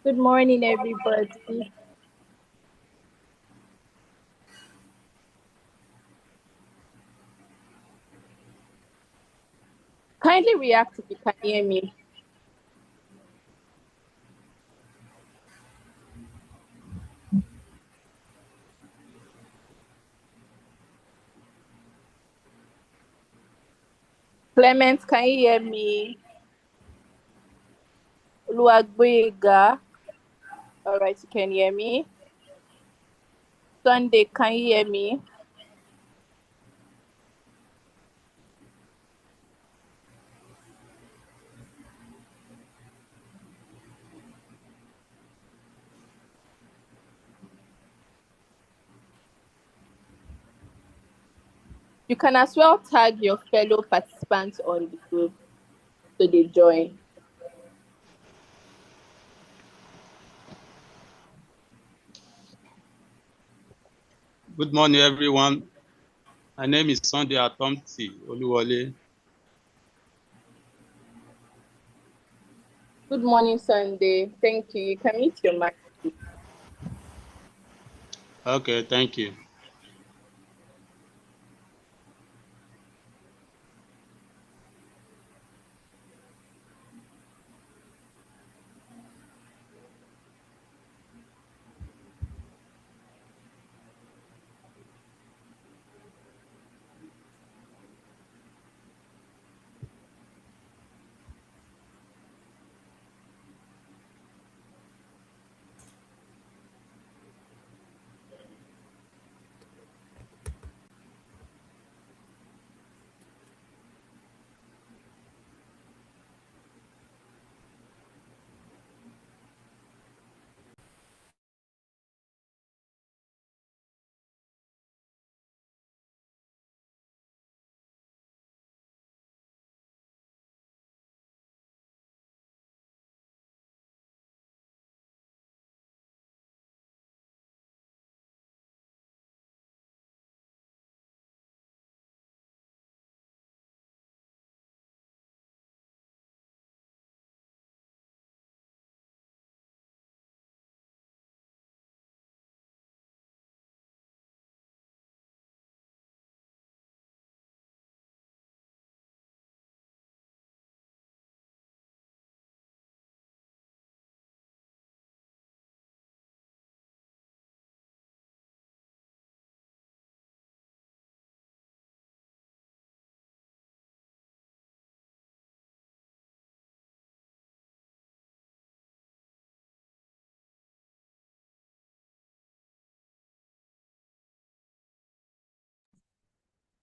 Good morning, everybody. Kindly react if you can hear me. Clement, can you hear me? Oluwagboyega. All right, you can hear me. Sunday, can you hear me? You can as well tag your fellow participants on the group so they join. Good morning, everyone. My name is Sunday Atomti Oluwole. Good morning, Sunday. Thank you. You can mute your mic. Okay, thank you.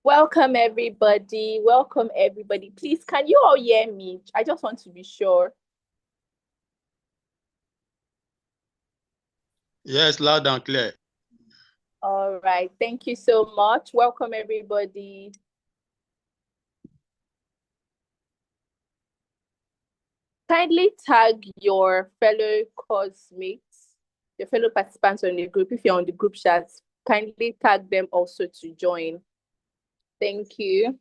Welcome, everybody. Welcome, everybody. Please, can you all hear me? I just want to be sure. Yes, loud and clear. All right. Thank you so much. Welcome, everybody. Kindly tag your fellow course mates, your fellow participants on the group. If you're on the group chat, kindly tag them also to join. Thank you.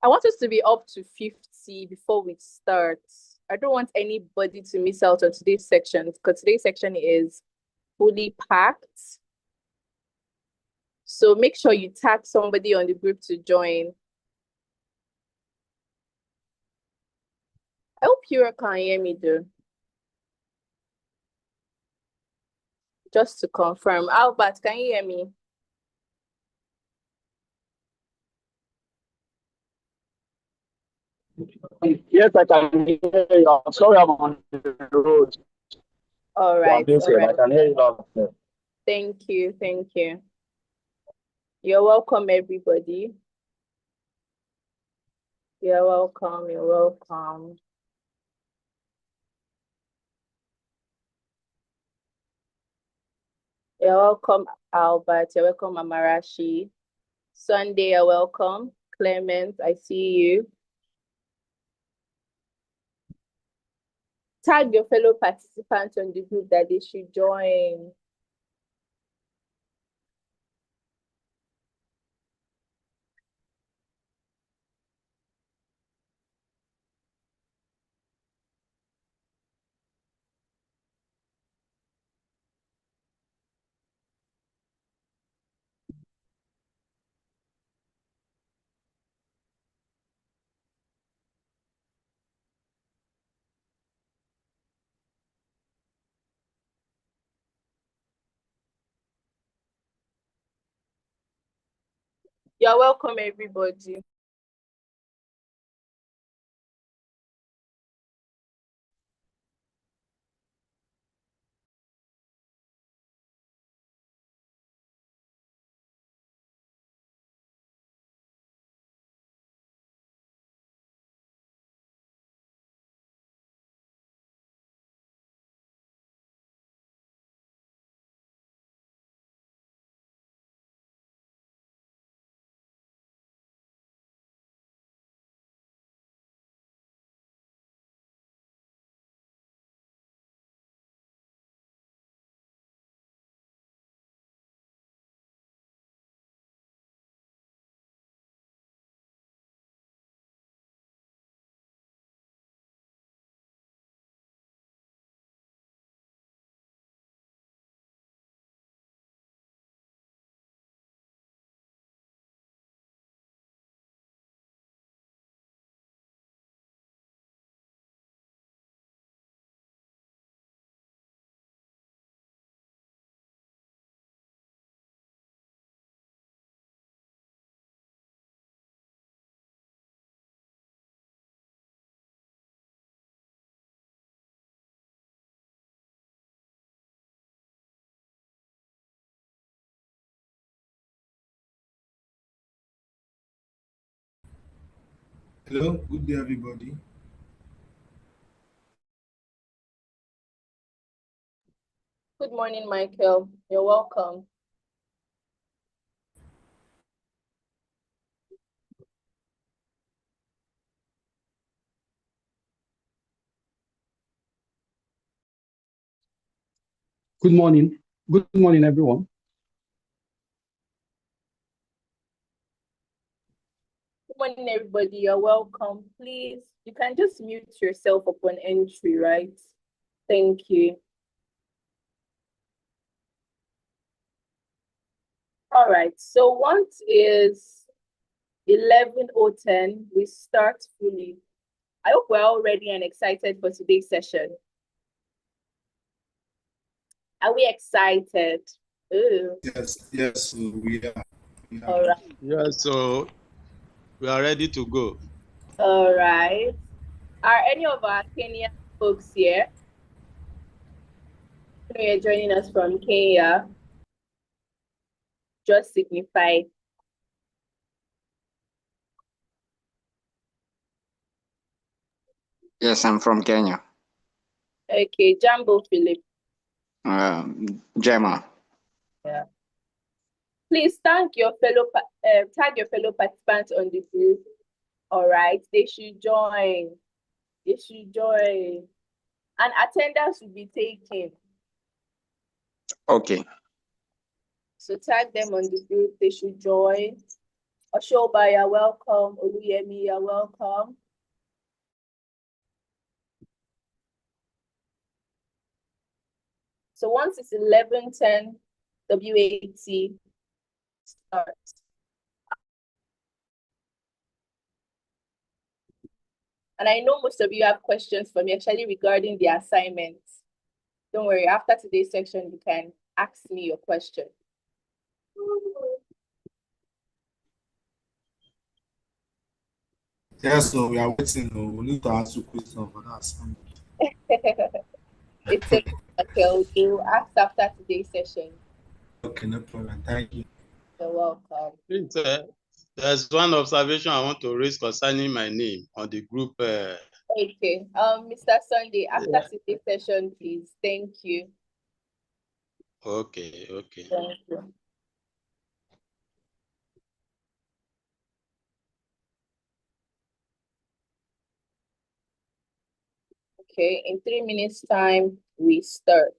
I want us to be up to 50 before we start. I don't want anybody to miss out on today's section because today's section is fully packed. So make sure you tag somebody on the group to join. I hope you can hear me though. Just to confirm. Albert, can you hear me? Yes, I can hear you. I'm sorry, I'm on the road. All right. All right. I can hear you now. Thank you. Thank you. You're welcome, everybody. You're welcome. You're welcome. You're welcome, Albert. You're welcome, Amarashi. Sunday, you're welcome. Clement, I see you. Tag your fellow participants on the group that they should join. You're welcome, everybody. Hello, good day, everybody. Good morning, Michael. You're welcome. Good morning. Good morning, everyone. Good morning, everybody. You're welcome. Please, you can just mute yourself upon entry, right? Thank you. All right. So once is 11:10, we start fully. I hope we're all ready and excited for today's session. Are we excited? Ooh. Yes, we are. All right. Yeah, so we are ready to go. All right. Are any of our Kenyan folks here? You're joining us from Kenya. Just signify. Yes, I'm from Kenya. Okay, Jambo Philip. Gemma. Yeah. Please tag your fellow participants on the group. All right, they should join. They should join. And attendance will be taken. Okay. So tag them on the group. They should join. Ashoba, you're welcome. Oluyemi, you're welcome. So once it's 11:10, WAT starts. And I know most of you have questions for me actually regarding the assignments. Don't worry, after today's section, you can ask me your question. Yeah, so we are waiting. We need to ask you questions for that assignment. It's okay, we'll ask after today's session. Okay, no problem. Thank you. You're welcome. Please, there's one observation I want to raise concerning my name on the group. Okay, Mr. Sunday, after today's session, please. Thank you. Okay. Thank you. Okay, in 3 minutes time, we start.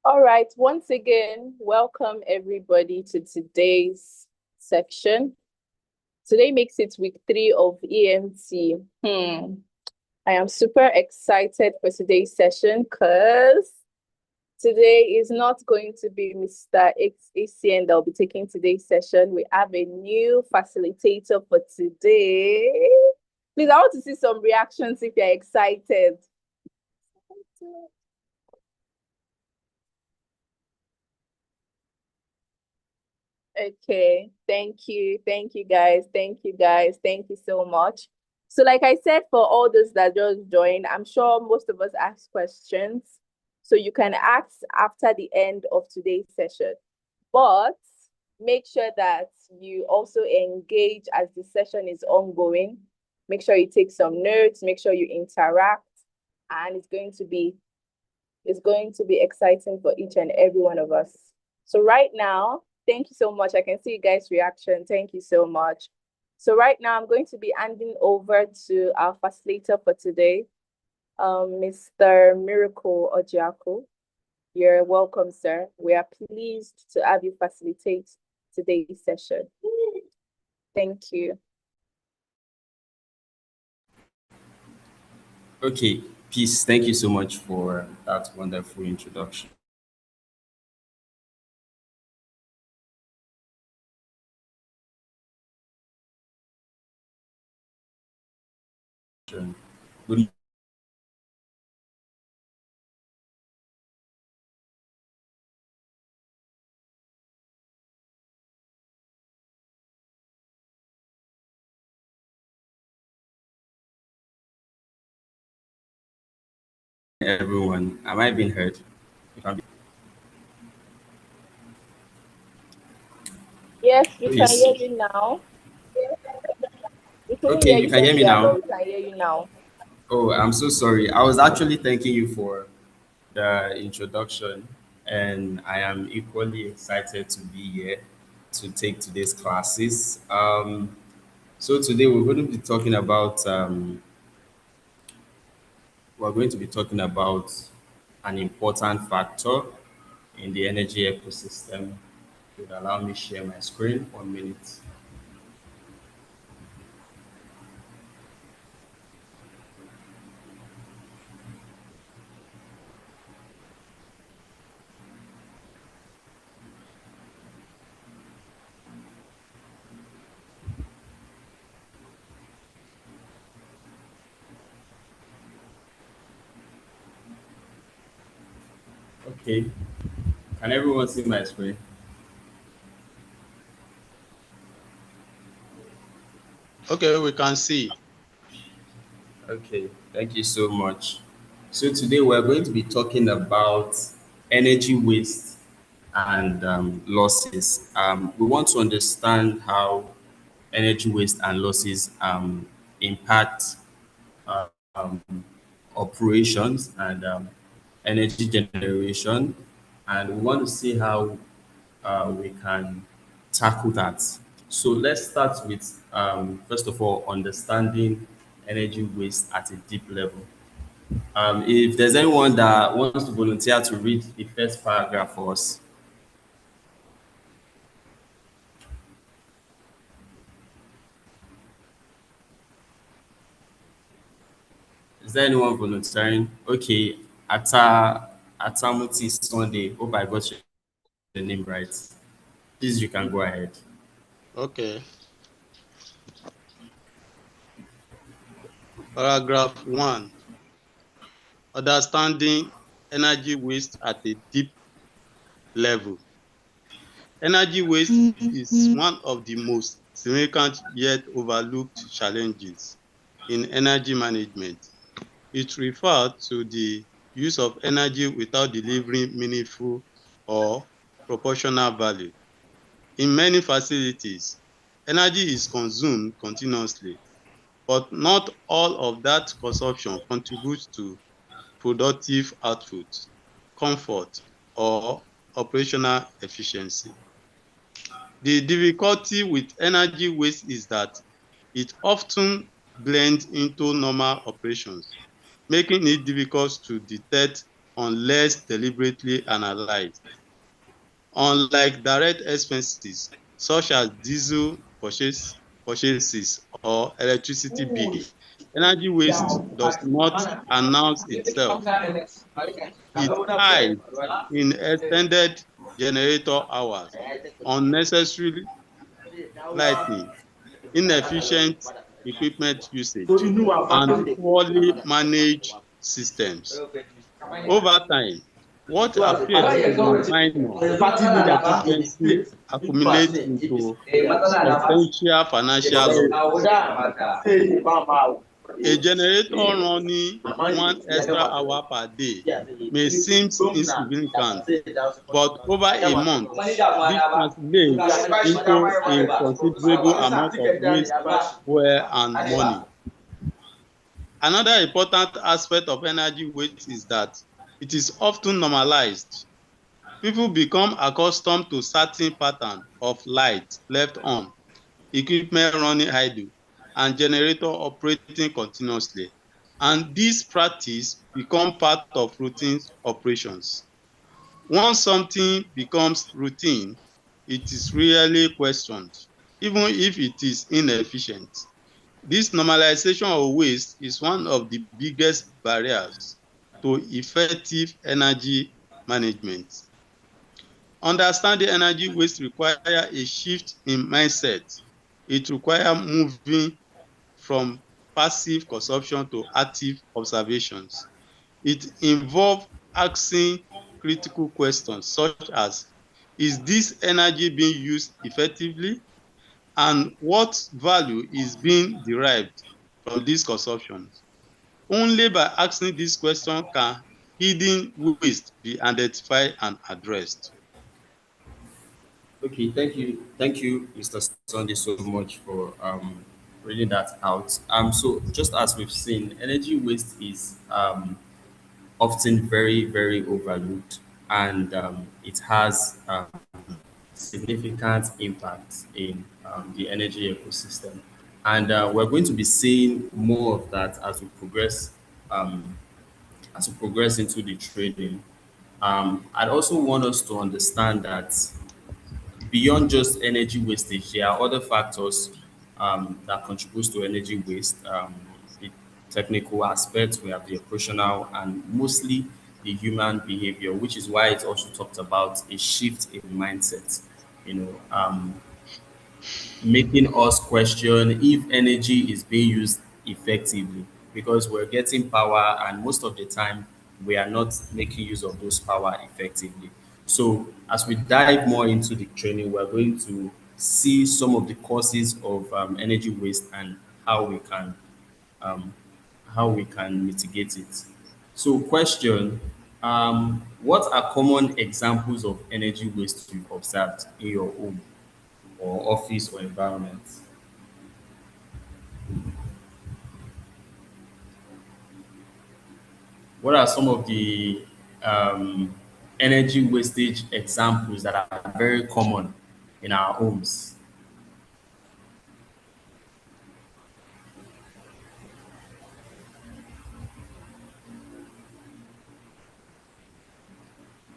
All right, once again, welcome everybody to today's section. Today makes it week 3 of EMT. I am super excited for today's session because today is not going to be Mr. ACN that will be taking today's session. We have a new facilitator for today. Please, I want to see some reactions if you're excited. Okay, thank you. Thank you, guys. Thank you, guys. Thank you so much. So, like I said, for all those that just joined, I'm sure most of us ask questions. So, you can ask after the end of today's session. But make sure that you also engage as the session is ongoing. Make sure you take some notes, make sure you interact, and it's going to be exciting for each and every one of us. So right now, thank you so much. I can see you guys' reaction. Thank you so much. So right now, I'm going to be handing over to our facilitator for today, Mr. Miracle Ojiako. You're welcome, sir. We are pleased to have you facilitate today's session. Thank you. Okay, peace. Thank you so much for that wonderful introduction. Good everyone. Am I being heard? Yes, we can Peace. hear you now. We couldn't Okay, hear you you can hear me earlier, but now. we can hear you now. Oh, I'm so sorry. I was actually thanking you for the introduction, and I am equally excited to be here to take today's classes. So today we're going to be talking about an important factor in the energy ecosystem. Would allow me share my screen 1 minute. Okay. Can everyone see my screen? Okay, we can see. Okay, thank you so much. So today we're going to be talking about energy waste and losses. We want to understand how energy waste and losses impact um, operations and energy generation, and we want to see how we can tackle that. So let's start with, first of all, understanding energy waste at a deep level. If there's anyone that wants to volunteer to read the first paragraph for us. Is there anyone volunteering? Okay, Atamuti Sunday. Hope I got your name right. Please, you can go ahead. Okay. Paragraph 1. Understanding energy waste at a deep level. Energy waste is one of the most significant yet overlooked challenges in energy management. It refers to the use of energy without delivering meaningful or proportional value. In many facilities, energy is consumed continuously, but not all of that consumption contributes to productive output, comfort, or operational efficiency. The difficulty with energy waste is that it often blends into normal operations, making it difficult to detect unless deliberately analyzed. Unlike direct expenses such as diesel purchases or electricity bill, energy waste does not announce itself. It hides in extended generator hours, unnecessary lighting, inefficient equipment usage, and poorly managed systems. Over time, what appears to be minor inefficiency accumulates into substantial financial loss. A generator running 1 extra hour per day may seem insignificant, but over a month, this translates into a considerable amount of waste, fuel, and money. Another important aspect of energy waste is that it is often normalized. People become accustomed to certain pattern of light left on, equipment running idle, and generator operating continuously. And this practice become part of routine operations. Once something becomes routine, it is rarely questioned, even if it is inefficient. This normalization of waste is one of the biggest barriers to effective energy management. Understanding energy waste requires a shift in mindset. It requires moving from passive consumption to active observations. It involves asking critical questions such as, is this energy being used effectively? And what value is being derived from this consumption? Only by asking this question can hidden waste be identified and addressed. Okay, thank you, Mr. Sunday, so much for reading that out. So just as we've seen, energy waste is often very overlooked, and it has significant impact in the energy ecosystem. And we're going to be seeing more of that um, as we progress into the trading. I'd also want us to understand that beyond just energy wastage, there are other factors that contributes to energy waste. The technical aspects, we have the operational, and mostly the human behavior, which is why it also talked about a shift in mindset. You know, making us question if energy is being used effectively, because we're getting power and most of the time we are not making use of those power effectively. So as we dive more into the training, we're going to see some of the causes of energy waste and how we can um, mitigate it. So question, what are common examples of energy waste you've observed in your home or office or environment? What are some of the um, energy wastage examples that are very common in our homes?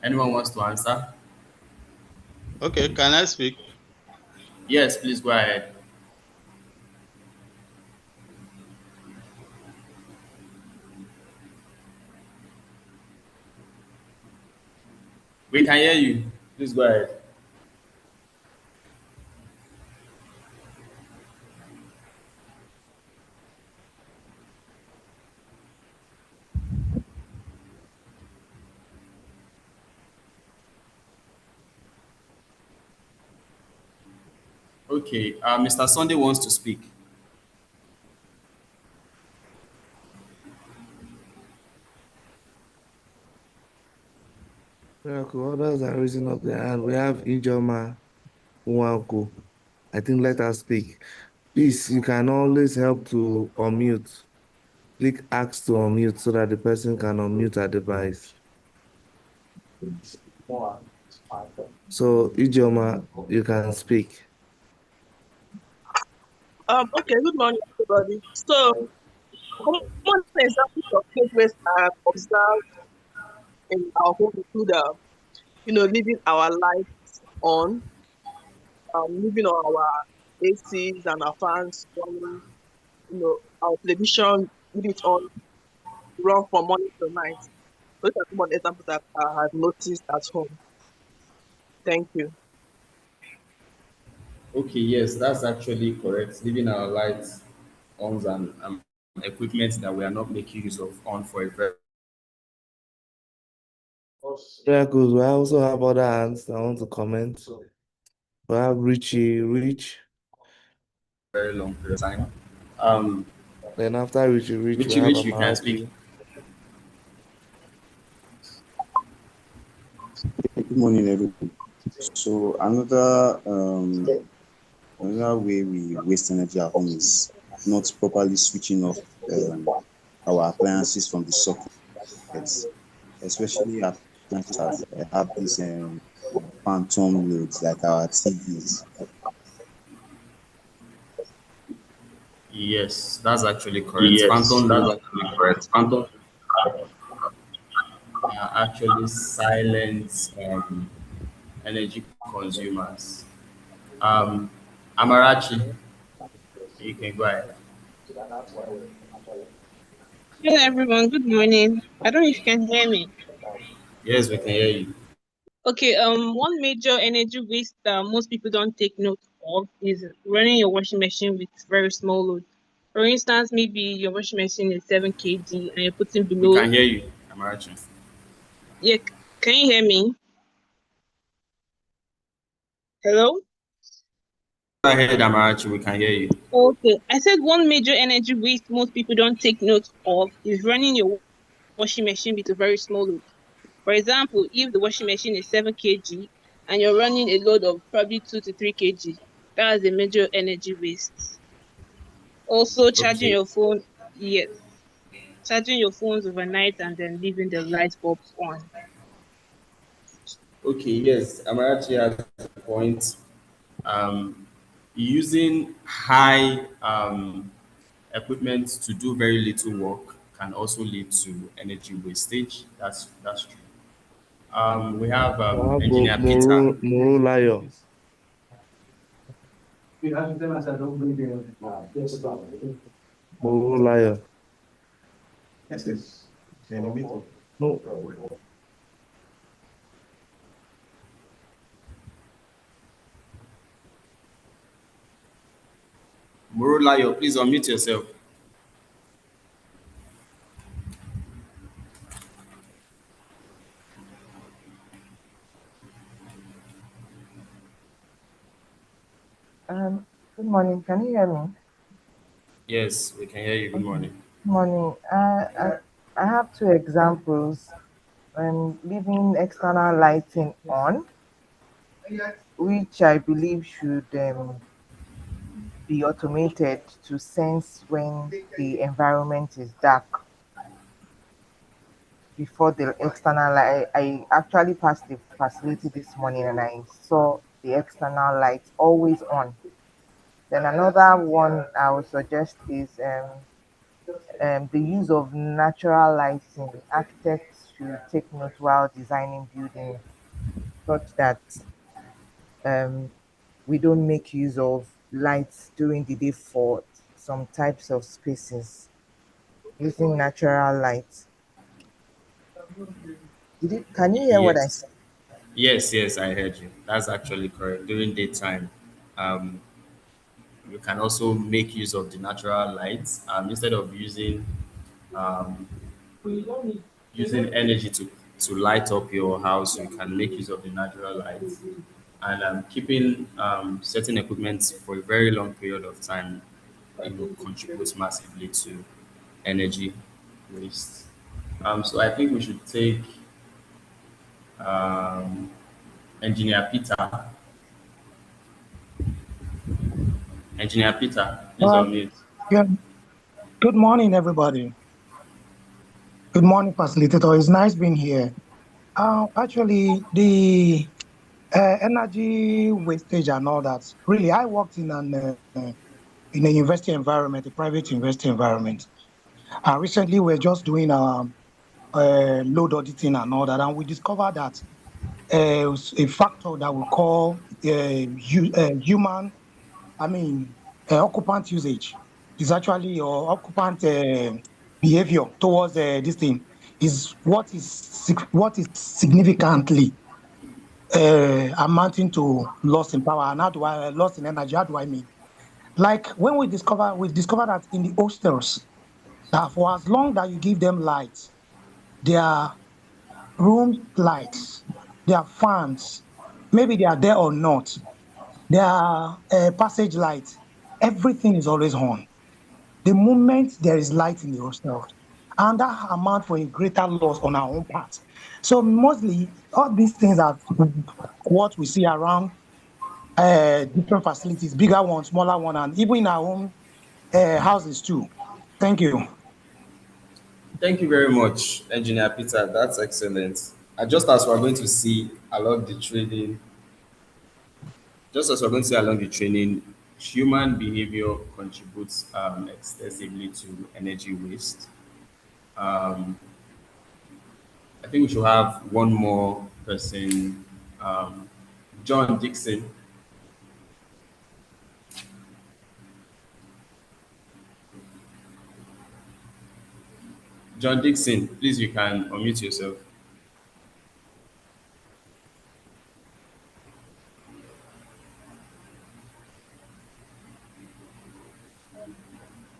Anyone wants to answer? Okay, can I speak? Yes, please go ahead. We can hear you. Please go ahead. Okay, Mr. Sunday wants to speak. Yeah, cool. Others are raising up their hand. We have Ijoma Nwanko. I think let us speak. Please, you can always help to unmute. Click ask to unmute so that the person can unmute her device. So, Ijoma, you can speak. Okay, good morning, everybody. So, common examples of food waste I have observed in our home include, leaving our lights on, leaving our ACs and our fans running, our television, leave it on, run from morning to night. Those are some of the examples that I have noticed at home. Thank you. Okay, yes, that's actually correct. Leaving our lights on and equipment that we are not making use of on for a very Yeah, good. We also have other hands that want to comment. We have Richie Rich. Very long period of time. Um, Then after Richie Rich, we Richie have Rich, you can speak. Amarachi. Good morning, everyone. So another way we waste energy at home is not properly switching off our appliances from the sockets, especially appliances that have these phantom loads like our TVs. Yes, that's actually correct. Yes, Phantom that's loads actually correct. Phantom. are actually silent energy consumers. Um, Amarachi, you can go ahead. Hello, everyone. Good morning. I don't know if you can hear me. Yes, we can hear you. Okay. One major energy waste that most people don't take note of is running your washing machine with very small load. For instance, maybe your washing machine is 7 kg and you're putting We below. can hear you, Amarachi. Yeah. Can you hear me? Hello. Go ahead, Amarachi. We can hear you. Okay. I said one major energy waste most people don't take note of is running your washing machine with a very small load. For example, if the washing machine is 7 kg and you're running a load of probably 2 to 3 kg, that is a major energy waste. Also, charging Okay. your phone, yes, charging your phones overnight and then leaving the light bulbs on. Okay, yes, Amarachi has a point. Um, Using high equipment to do very little work can also lead to energy wastage. That's true. We have We have Engineer Peter. Muru Layo. Muru Layo. No. Murulayo, please unmute yourself. Good morning. Can you hear me? Yes, we can hear you. Good morning. Good morning. I have two examples. Leaving external lighting on, which I believe should be automated to sense when the environment is dark before the external light. I actually passed the facility this morning and I saw the external lights always on. Then another one I would suggest is the use of natural lighting. Architects should take note while designing buildings such that um, we don't make use of lights during the day for some types of spaces using natural light. Can you hear what I Yes. said? Yes, I heard you. That's actually correct. During daytime, um, you can also make use of the natural lights instead of um, using energy to light up your house. You can make use of the natural lights and keeping certain equipment for a very long period of time. Contributes massively to energy waste. So I think we should take um, Engineer Peter. Engineer Peter, please Uh, unmute. yeah. Good morning, everybody. Good morning, facilitator. It's nice being here. Actually, the energy wastage and all that. Really, I worked in a university environment, a private university environment. Recently, we're just doing load auditing and all that, and we discovered that a factor that we call human, occupant usage is actually your occupant behavior towards this thing is what is significantly amounting to loss in power. And how do I loss in energy? How do I mean? Like when we discover that in the hostels, that for as long that you give them light, their room lights, their fans, maybe they are there or not, their passage lights, everything is always on. The moment there is light in the hostel, and that amount for a greater loss on our own part. So mostly, all these things are what we see around different facilities, bigger ones, smaller one, and even in our own houses too. Thank you. Thank you very much, Engineer Peter. That's excellent. Just as we're going to see along the training, human behavior contributes extensively to energy waste. Um, I think we should have one more person, John Dixon. John Dixon, please, you can unmute yourself.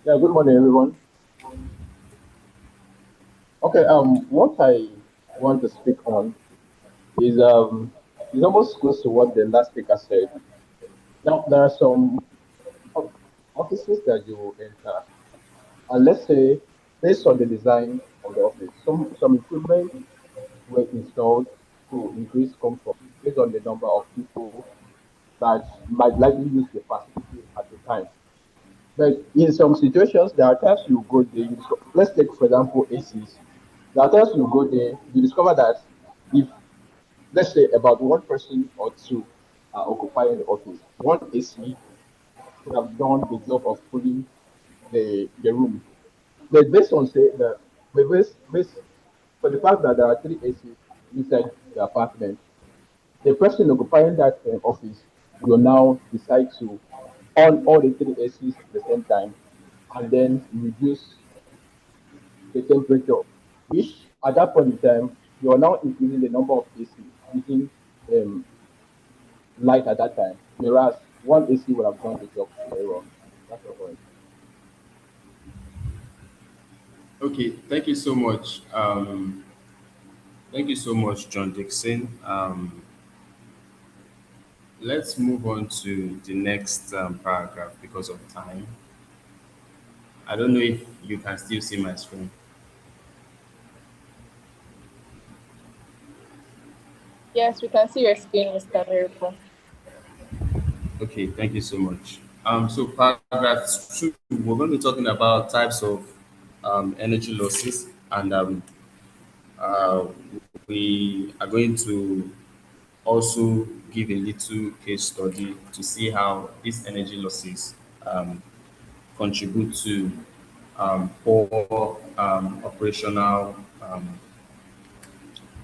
Yeah, good morning, everyone. Okay, what I want to speak on is almost close to what the last speaker said. Now, there are some offices that you will enter, and let's say, based on the design of the office, some equipment were installed to increase comfort based on the number of people that might likely use the facility at the time. But in some situations, there are times you go there. Let's take, for example, ACs. There are times you go there, you discover that if, let's say, about one person or two are occupying the office, one AC could have done the job of cooling the room. But based on say the based for the fact that there are three ACs inside the apartment, the person occupying that office will now decide to on all the three ACs at the same time and then reduce the temperature, which at that point in time, you are now increasing the number of AC using um, light at that time, whereas one AC would have done the job very well. That's the point. Okay, thank you so much. Thank you so much, John Dixon. Let's move on to the next paragraph because of time. I don't know if you can still see my screen. Yes, we can see your screen, Mr. Miracle. Okay, thank you so much. So paragraph 2, we're going to be talking about types of energy losses, and uh, we are going to also give a little case study to see how these energy losses contribute to operational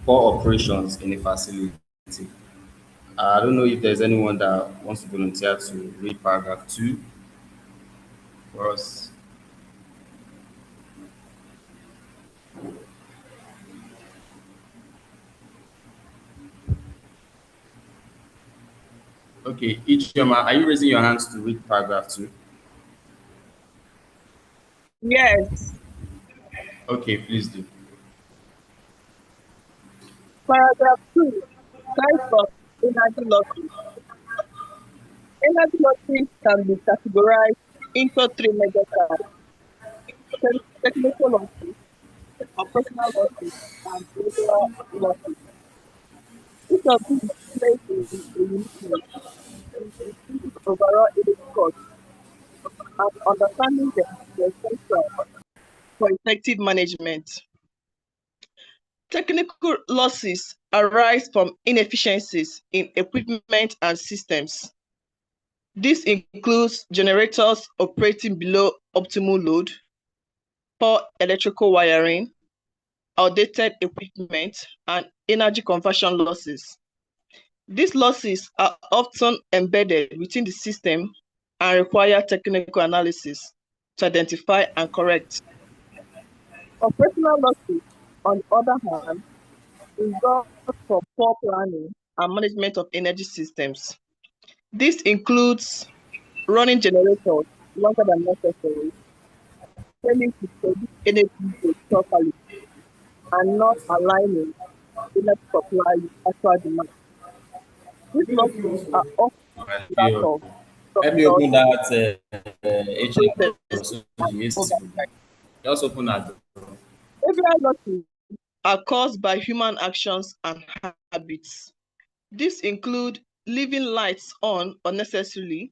poor operations in a facility. I don't know if there's anyone that wants to volunteer to read paragraph 2 for us. Okay, Ichiyama, are you raising your hands to read paragraph 2? Yes. Okay, please do. Paragraph 2. Types of energy losses. Energy losses can be categorized into three major types: technical losses, operational losses, and behavioral losses. Each of these plays a unique role in reducing overall energy costs, and understanding them is essential for effective management. Technical losses arise from inefficiencies in equipment and systems. This includes generators operating below optimal load, poor electrical wiring, outdated equipment, and energy conversion losses. These losses are often embedded within the system and require technical analysis to identify and correct. Operational losses, on the other hand, result from poor planning and management of energy systems. This includes running generators longer than necessary, failing to produce energy usage properly, and not aligning energy supply with actual demand. These losses are often that of Help me structural open that HMO process so the AC will die. Just open that door. behavioral losses are caused by human actions and habits. These include leaving lights on unnecessarily,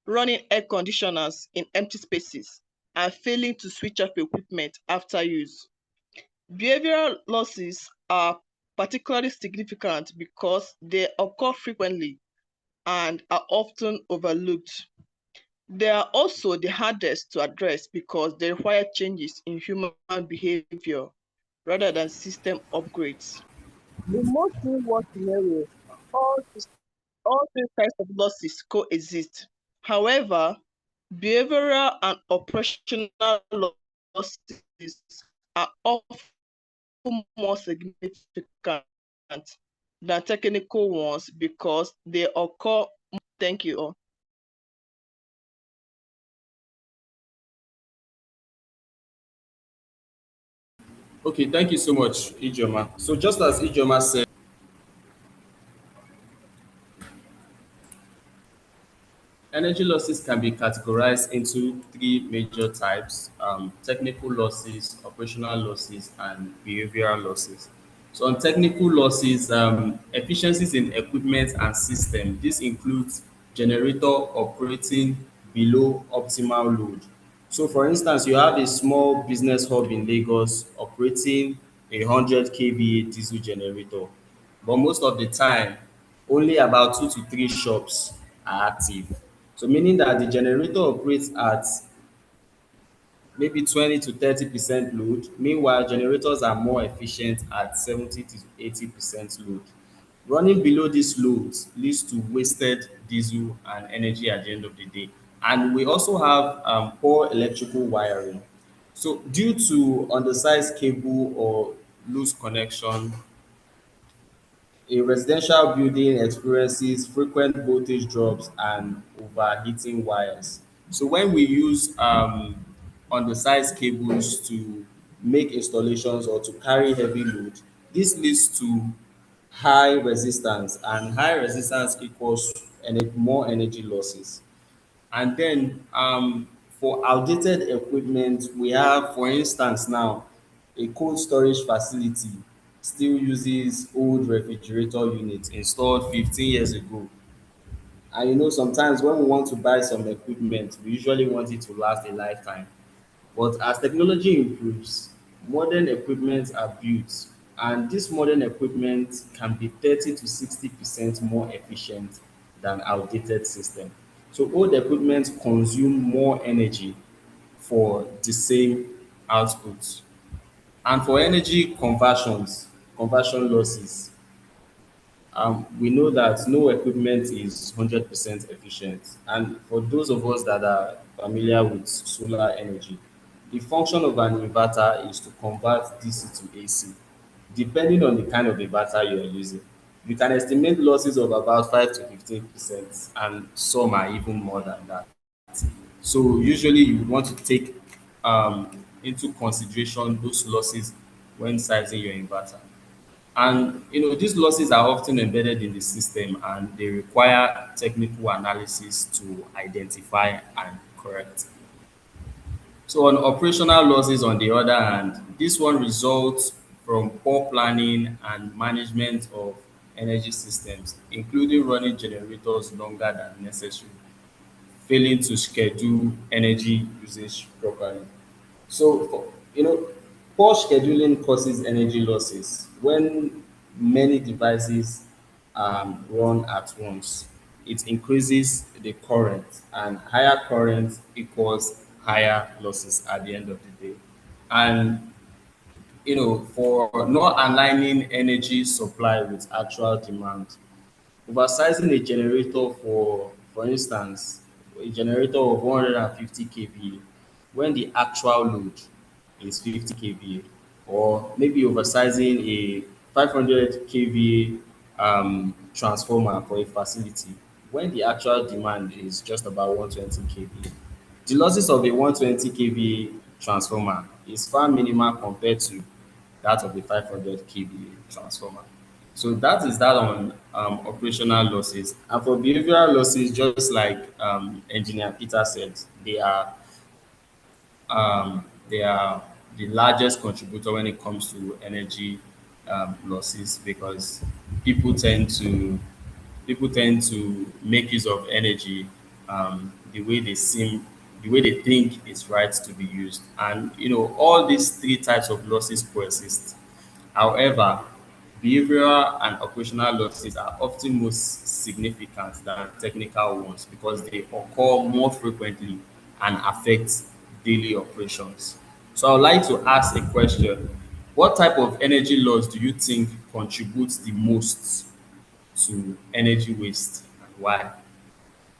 running air conditioners in empty spaces, and failing to switch off equipment after use. Behavioral losses are particularly significant because they occur frequently and are often overlooked. They are also the hardest to address because they require changes in human behavior rather than system upgrades. In most real-world scenarios, all three types of losses coexist. However, behavioral and operational losses are often more significant than technical ones because they occur. Thank you all. Okay, thank you so much, Ijoma. So just as Ijoma said, energy losses can be categorized into three major types: technical losses, operational losses, and behavioral losses. So, on technical losses, efficiencies in equipment and system. This includes generator operating below optimal load. So, for instance, you have a small business hub in Lagos operating a 100 kVA diesel generator, but most of the time, only about 2 to 3 shops are active. So meaning that the generator operates at maybe 20 to 30% load. Meanwhile, generators are more efficient at 70 to 80% load. Running below this load leads to wasted diesel and energy at the end of the day. And we also have poor electrical wiring. So due to undersized cable or loose connection, a residential building experiences frequent voltage drops and overheating wires. So when we use undersized cables to make installations or to carry heavy load, this leads to high resistance, and high resistance equals more energy losses. And then for outdated equipment, we have, for instance, now a cold storage facility still uses old refrigerator units installed 15 years ago. And sometimes when we want to buy some equipment, we usually want it to last a lifetime. But as technology improves, modern equipment are built, and this modern equipment can be 30 to 60% more efficient than outdated system. So old equipment consume more energy for the same output. And for energy conversion losses, we know that no equipment is 100% efficient. And for those of us that are familiar with solar energy, the function of an inverter is to convert DC to AC, depending on the kind of inverter you are using. You can estimate losses of about 5 to 15%, and some are even more than that. So usually you want to take into consideration those losses when sizing your inverter. And these losses are often embedded in the system, and they require technical analysis to identify and correct. So on operational losses, on the other hand, this one results from poor planning and management of energy systems, including running generators longer than necessary, failing to schedule energy usage properly. So, poor scheduling causes energy losses when many devices run at once. It increases the current, and higher current equals higher losses at the end of the day. And for not aligning energy supply with actual demand, oversizing a generator, for instance, a generator of 150 kVA when the actual load is 50 kVA, or maybe oversizing a 500 kVA transformer for a facility when the actual demand is just about 120 kVA. The losses of a 120 kVA transformer is far minimal compared to that of the 500 kVA transformer. So that is that on operational losses. And for behavioral losses, just like Engineer Peter said, they are the largest contributor when it comes to energy losses, because people tend to people tend to make use of energy the way they think it's right to be used. And all these three types of losses coexist. However, behavioral and operational losses are often most significant than technical ones because they occur more frequently and affect daily operations. So I would like to ask a question. What type of energy loss do you think contributes the most to energy waste, and why?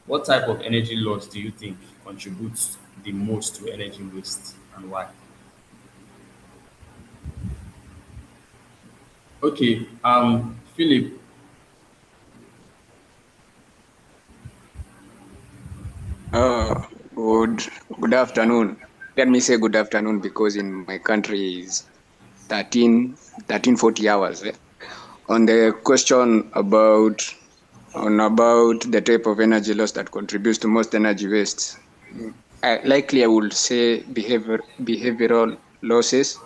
What type of energy loss do you think contributes the most to energy waste, and why? Okay, Philip. Uh, good good afternoon. Let me say good afternoon because in my country is 13:40 hours. On the question about the type of energy loss that contributes to most energy waste, I would say behavioral losses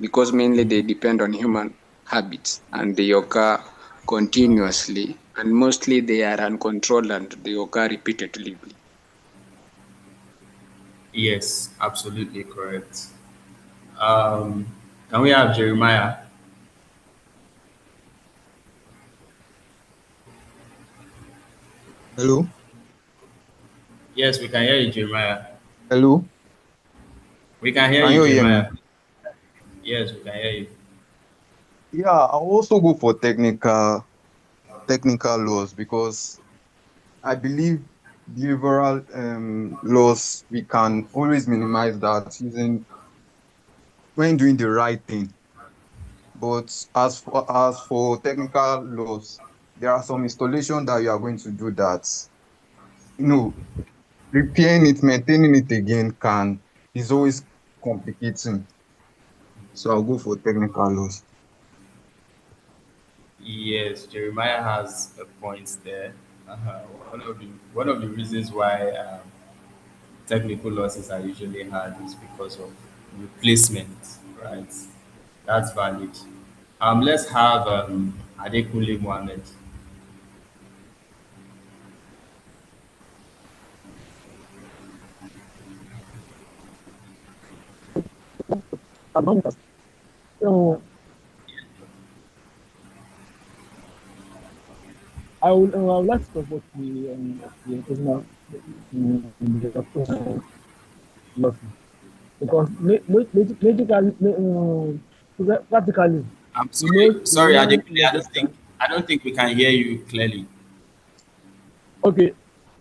because mainly they depend on human habits and they occur continuously and mostly they are uncontrolled and they occur repeatedly. Yes, absolutely correct. Um, can we have Jeremiah? Hello, Yes, we can hear you, Jeremiah. hello. We can hear Can you, you hear me? Jeremiah. Yes, we can hear you. Yeah, I'll also go for technical laws because I believe behavioral laws we can always minimize that using when doing the right thing. But as for technical laws, there are some installation that you are going to do that you know repairing it, maintaining it again can is always complicating. So I'll go for technical laws. Yes, Jeremiah has a point there. One of the reasons why technical losses are usually hard is because of replacement, right? That's valid. Let's have Adekunle Mohammed. So I would like to support the personal the personal losses because practically I'm we know sorry, Adekunle. I don't think negation. I don't think we can hear you clearly. Okay,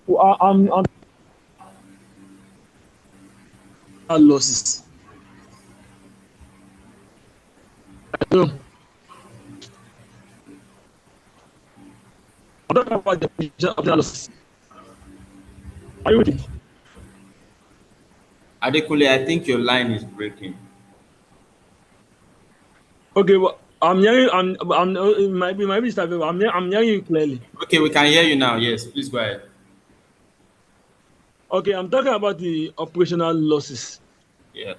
well, I'm losses. So I'm talking about the position of the losses. Are you with it? Adekunle, I think your line is breaking. Okay, well, I'm hearing. It might be disturbing. I'm hearing you clearly. Okay, we can hear you now. Yes, please go ahead. Okay, I'm talking about the operational losses. Yeah.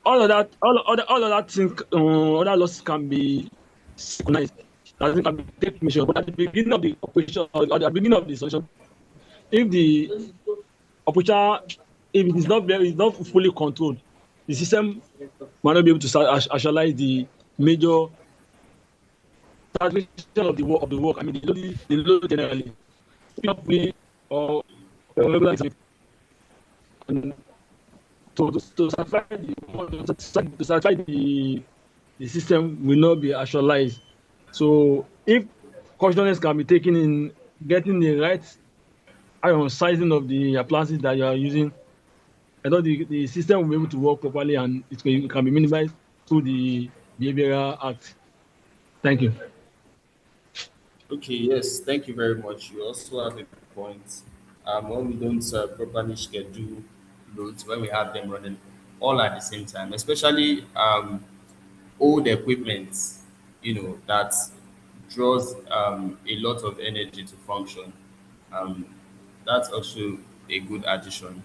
All of that thing, other losses can be synchronized. That thing can be take measure. But at the beginning of the operation or at the beginning of the solution, if the operator, if it is not fully controlled, the system might not be able to actualize the major transmission of the work. I mean, the load generally. Not fully or regular and to satisfy the system will not be actualized. So if cautioners can be taken in getting the right iron sizing of the appliances that you are using, I know the system will be able to work properly and it can be minimized through the behavioral act. Thank you. Okay, yes, thank you very much. You also have a point. When we don't properly schedule loads, when we have them running all at the same time, especially old equipment, that draws a lot of energy to function. Um, that's also a good addition.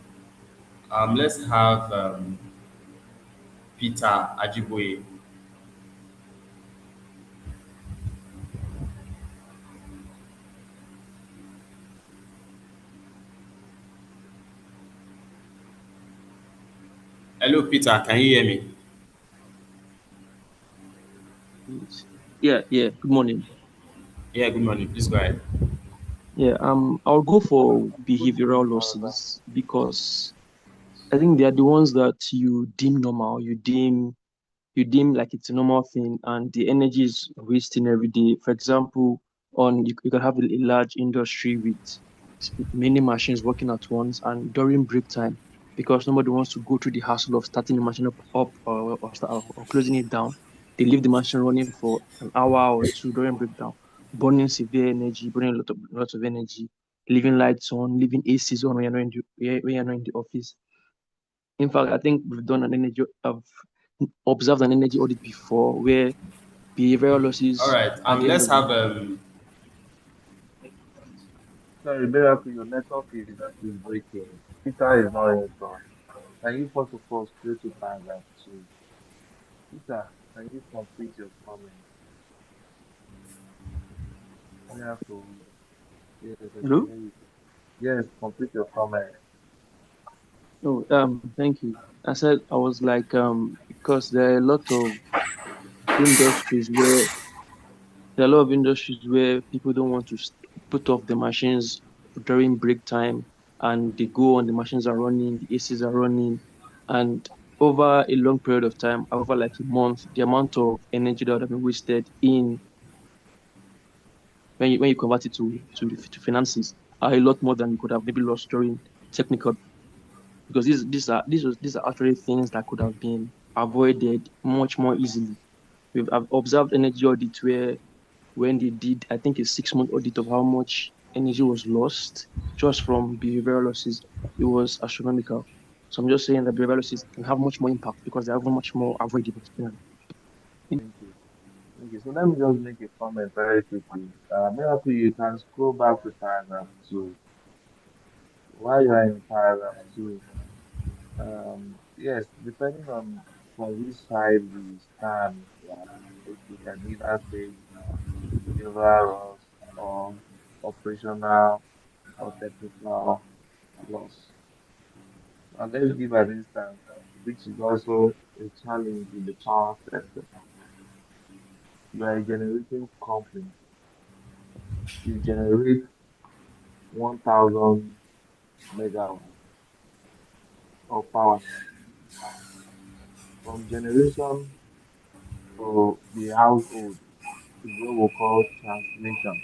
Let's have Peter Ajiboye. Hello, Peter. Can you hear me? Yes. Yeah. Good morning. Yeah. Good morning. Please go ahead. Yeah, I'll go for behavioral losses because I think they are the ones that you deem normal, you deem like it's a normal thing, and the energy is wasting every day. For example, you can have a large industry with many machines working at once, and during break time, because nobody wants to go through the hassle of starting the machine up or closing it down, they leave the machine running for an hour or two during breakdown, burning severe energy, burning a lot of energy, leaving lights on, leaving ACs on when you're not in the office. In fact, I think we've done an energy of observed an energy audit before where behavioral All losses right. at the end Let's of the have Sorry, Miracle, your network is breaking. Peter is not in front. Can you first of all go to paragraph 2? Peter, can you complete your comment? Miracle, yes, I can Hello? hear you. Yes, complete your comment. Oh, thank you. I said I was like, because there are a lot of industries where there are a lot of industries where people don't want to put off the machines during break time, and they go on, the machines are running, the ACs are running, and over a long period of time, over like a month, the amount of energy that would have been wasted in when you convert it to finances are a lot more than you could have maybe lost during technical, because these are actually things that could have been avoided much more easily. I've observed energy audits where when they did, I think, a 6 month audit of how much energy was lost just from behavioral losses, it was astronomical. So I'm just saying that behavioral losses can have much more impact because they are much more avoidable. Thank you. Thank you. So let me just make a comment very quickly. Miracle, you can scroll back to paragraph 2. While you are in paragraph 2, yes, depending on from which side we stand, yeah, we can either say behavioral loss or operational or technical loss. And let's give an instance, which is also a challenge in the power sector. You are a generating company. You generate 1,000 megawatts of power. From generation to the household is what we call transmission.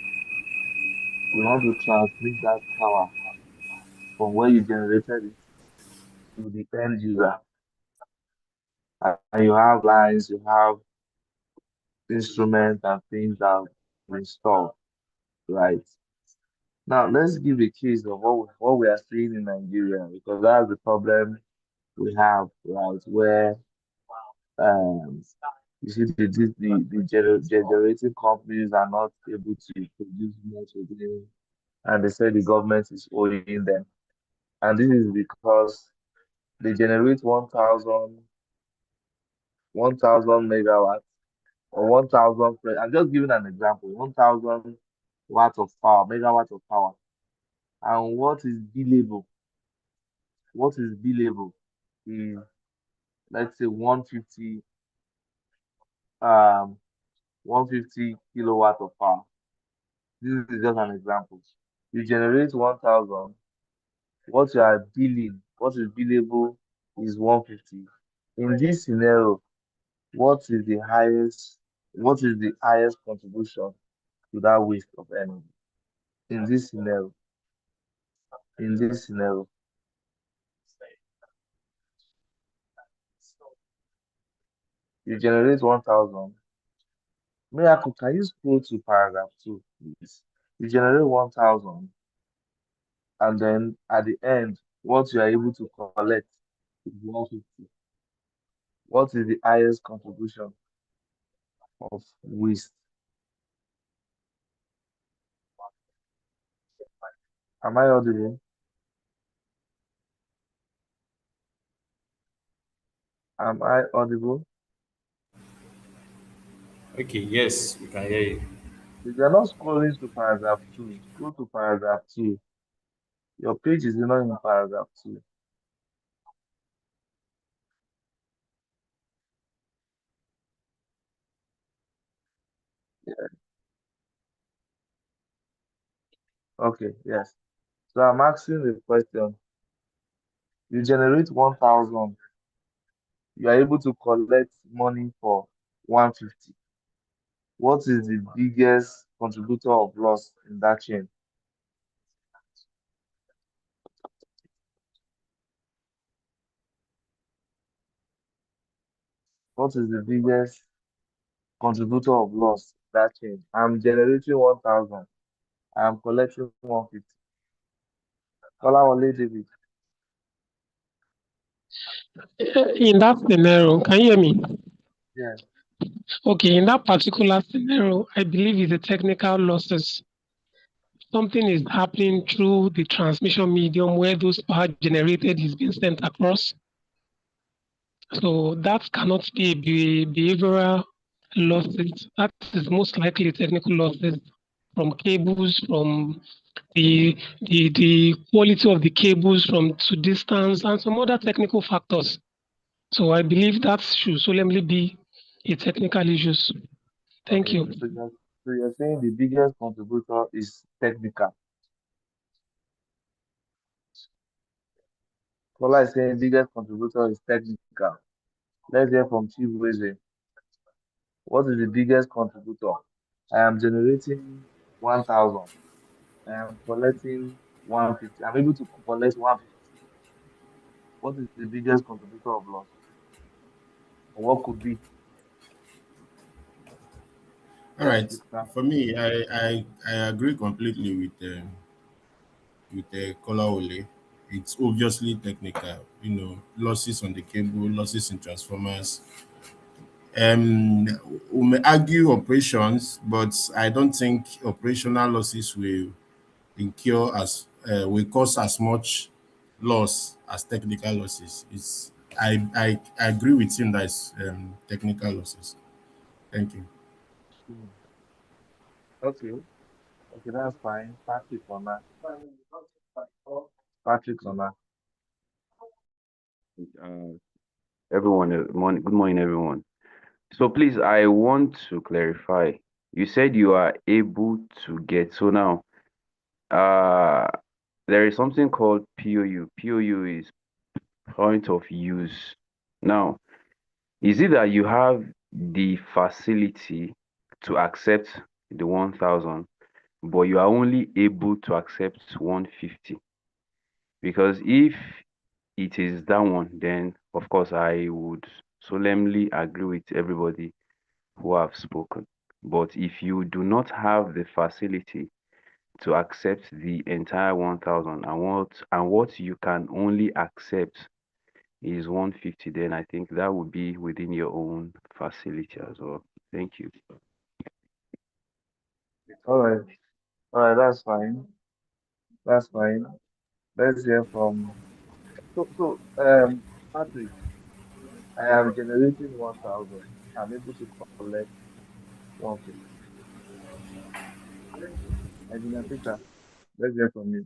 You want to transmit that power from where you generated it to the end user. And you have lines, you have instruments and things that are installed, right? Now let's give a case of what we are seeing in Nigeria, because that's the problem we have, right? Where um you see the generating companies are not able to produce much again, and they say the government is owing them. And this is because they generate 1,000 megawatts or 1,000. I'm just giving an example. 1,000 watts of power, megawatts of power. And what is billable? What is billable is, let's say, um 150 kilowatt of power. This is just an example. You generate 1,000. What you are billing, what is billable is 150. In this scenario, what is the highest? What is the highest contribution to that waste of energy? In this scenario, in this scenario, you generate 1,000. Miracle, can you scroll to paragraph 2, please? You generate 1,000, and then at the end, what you are able to collect is 150. What is the highest contribution? of waste. Am I audible? Am I audible? Okay, yes, we can hear you. If you're not scrolling to paragraph 2, scroll to paragraph 2. Your page is not in paragraph 2. Yeah. Okay, yes. So I'm asking the question. You generate 1,000. You are able to collect money for 150. What is the biggest contributor of loss in that chain? What is the biggest contributor of loss in that chain? I'm generating 1,000. I'm collecting 150. Kolawole David. In that scenario, can you hear me? Yes. Okay, in that particular scenario, I believe it's a technical losses. Something is happening through the transmission medium where those power generated is being sent across. So that cannot be a behavioral losses. That is most likely technical losses from cables, from the quality of the cables from to distance and some other technical factors. So I believe that should solemnly be a technical issues. Thank Okay. you. So you're saying the biggest contributor is technical. Kola is saying biggest contributor is technical. Let's hear from Chief Weze. What is the biggest contributor? I am generating 1,000. I am collecting 150. I'm able to collect 150. What is the biggest contributor of loss? Or what could be? All right. Mr. For me, I agree completely with Kolawole. It's obviously technical. Losses on the cable, losses in transformers. We may argue operations, but I don't think operational losses will cause as much loss as technical losses. I agree with him that it's technical losses. Thank you. Okay. Okay, that's fine. Patrick on that. Patrick on that. Everyone, good morning, everyone. So please, I want to clarify. You said you are able to get. So now, there is something called POU. POU is point of use. Now, is it that you have the facility to accept the 1,000, but you are only able to accept 150? Because if it is that one, then of course I would solemnly agree with everybody who have spoken. But if you do not have the facility to accept the entire 1,000 and what you can only accept is 150, then I think that would be within your own facility as well. Thank you. All right. All right, that's fine. That's fine. Let's hear from Patrick. I am generating 1,000. I'm able to collect 150. Engineer Peter, let's hear from you.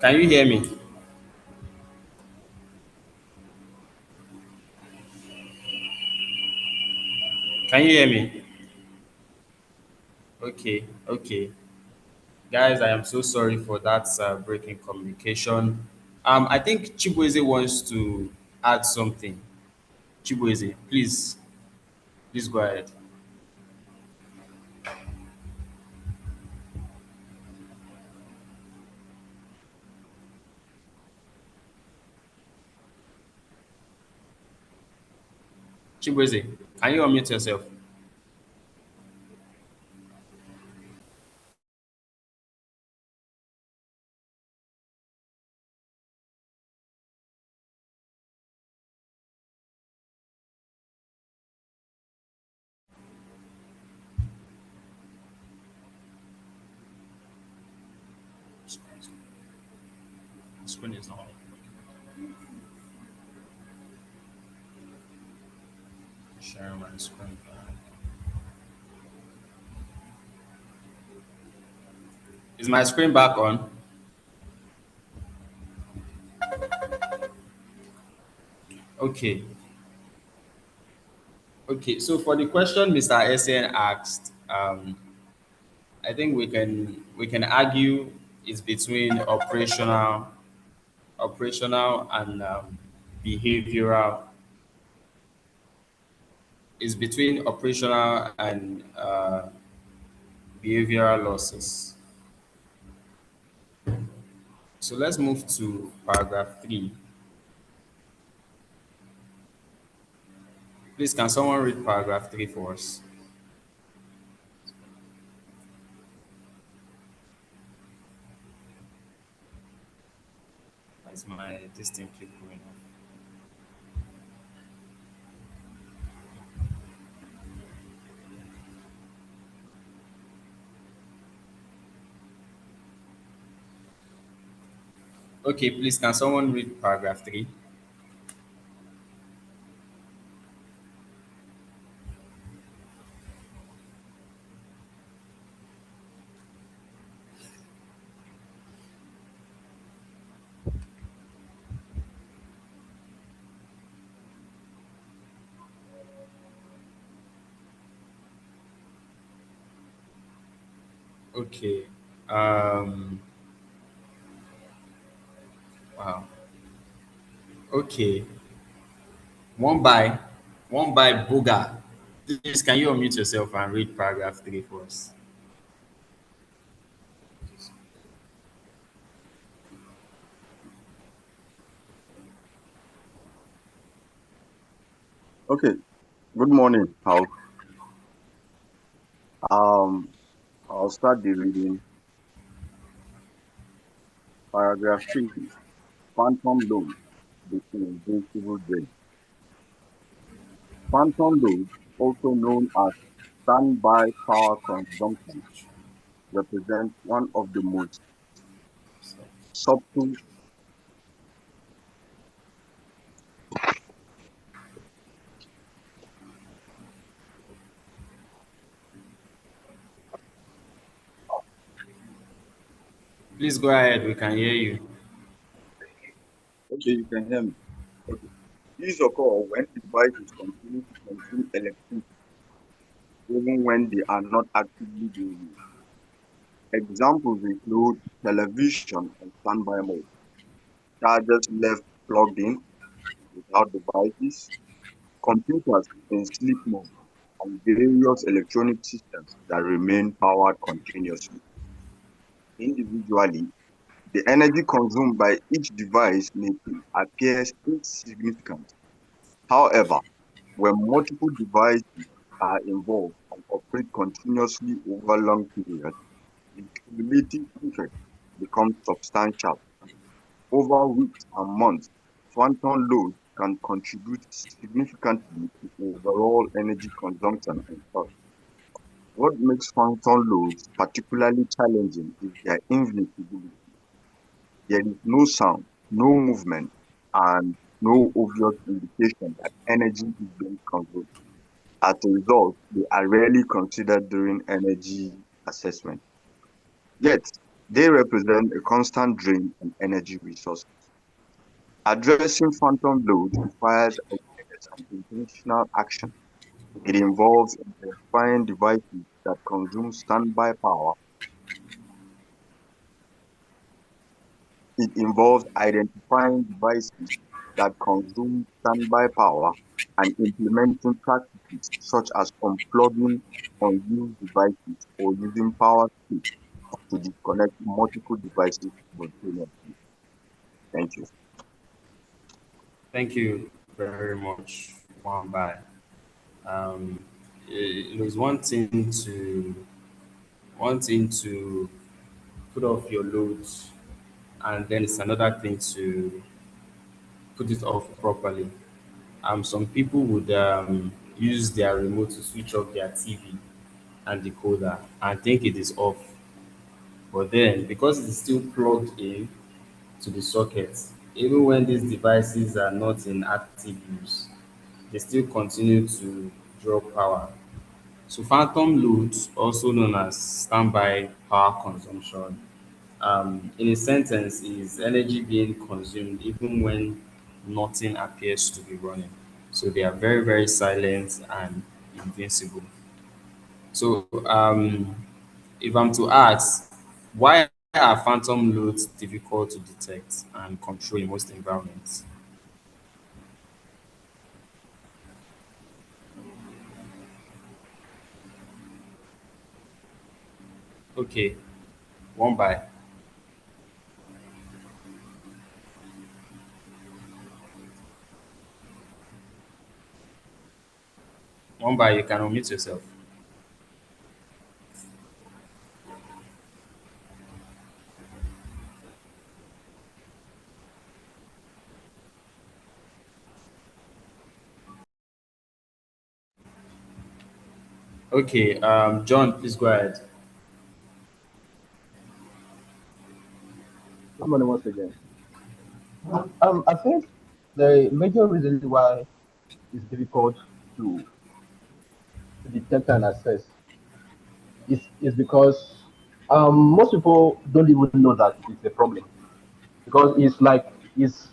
Can you hear me? Can you hear me? Okay, okay. Guys, I am so sorry for that breaking communication. I think Chibueze wants to add something. Chibueze, please go ahead. Chibueze, can you unmute yourself? The screen is not on. Share my screen. Is my screen back on? Okay. Okay. So for the question Mr. SN asked, I think we can argue it's between operational and behavioral. It's between operational and behavioral losses. So let's move to paragraph 3. Please, can someone read paragraph 3 for us? Is my this thing keep going on? Okay, please, can someone read paragraph 3? Okay. Wow. Okay. One by Boga. Please, can you unmute yourself and read paragraph 3 for us? Okay, good morning, Hal. I'll start the reading. Paragraph 3, phantom load, the invincible drain. Phantom load, also known as standby power consumption, represents one of the most subtle. Please go ahead. We can hear you. Okay, you can hear me. Okay. These occur when devices continue to consume electricity even when they are not actively being used. Examples include television on standby mode, chargers left plugged in without devices, computers in sleep mode, and various electronic systems that remain powered continuously. Individually, the energy consumed by each device may appear insignificant. However, when multiple devices are involved and operate continuously over long periods, the cumulative effect becomes substantial. Over weeks and months, phantom load can contribute significantly to overall energy consumption and cost. What makes phantom loads particularly challenging is their invisibility. There is no sound, no movement, and no obvious indication that energy is being consumed. As a result, they are rarely considered during energy assessment. Yet, They represent a constant drain on energy resources. Addressing phantom load requires awareness and intentional action. It involves identifying devices that consume standby power. It involves identifying devices that consume standby power and implementing practices such as unplugging unused devices or using power strips to disconnect multiple devices simultaneously. Thank you. Thank you very much, Wambai. It was one thing to put off your loads, and then it's another thing to put it off properly. Some people would use their remote to switch off their TV and decoder and think it is off, but then because it is still plugged in to the socket, even when these devices are not in active use, they still continue to draw power. So phantom load, also known as standby power consumption, in a sentence, is energy being consumed even when nothing appears to be running. So they are very, very silent and invincible. So if I'm to ask, why are phantom loads difficult to detect and control in most environments? Okay, one by. One by, you can unmute yourself. Okay, John, please go ahead. Good morning once again. I think the major reason why it's difficult to detect and assess is because most people don't even know that it's a problem because it's like it's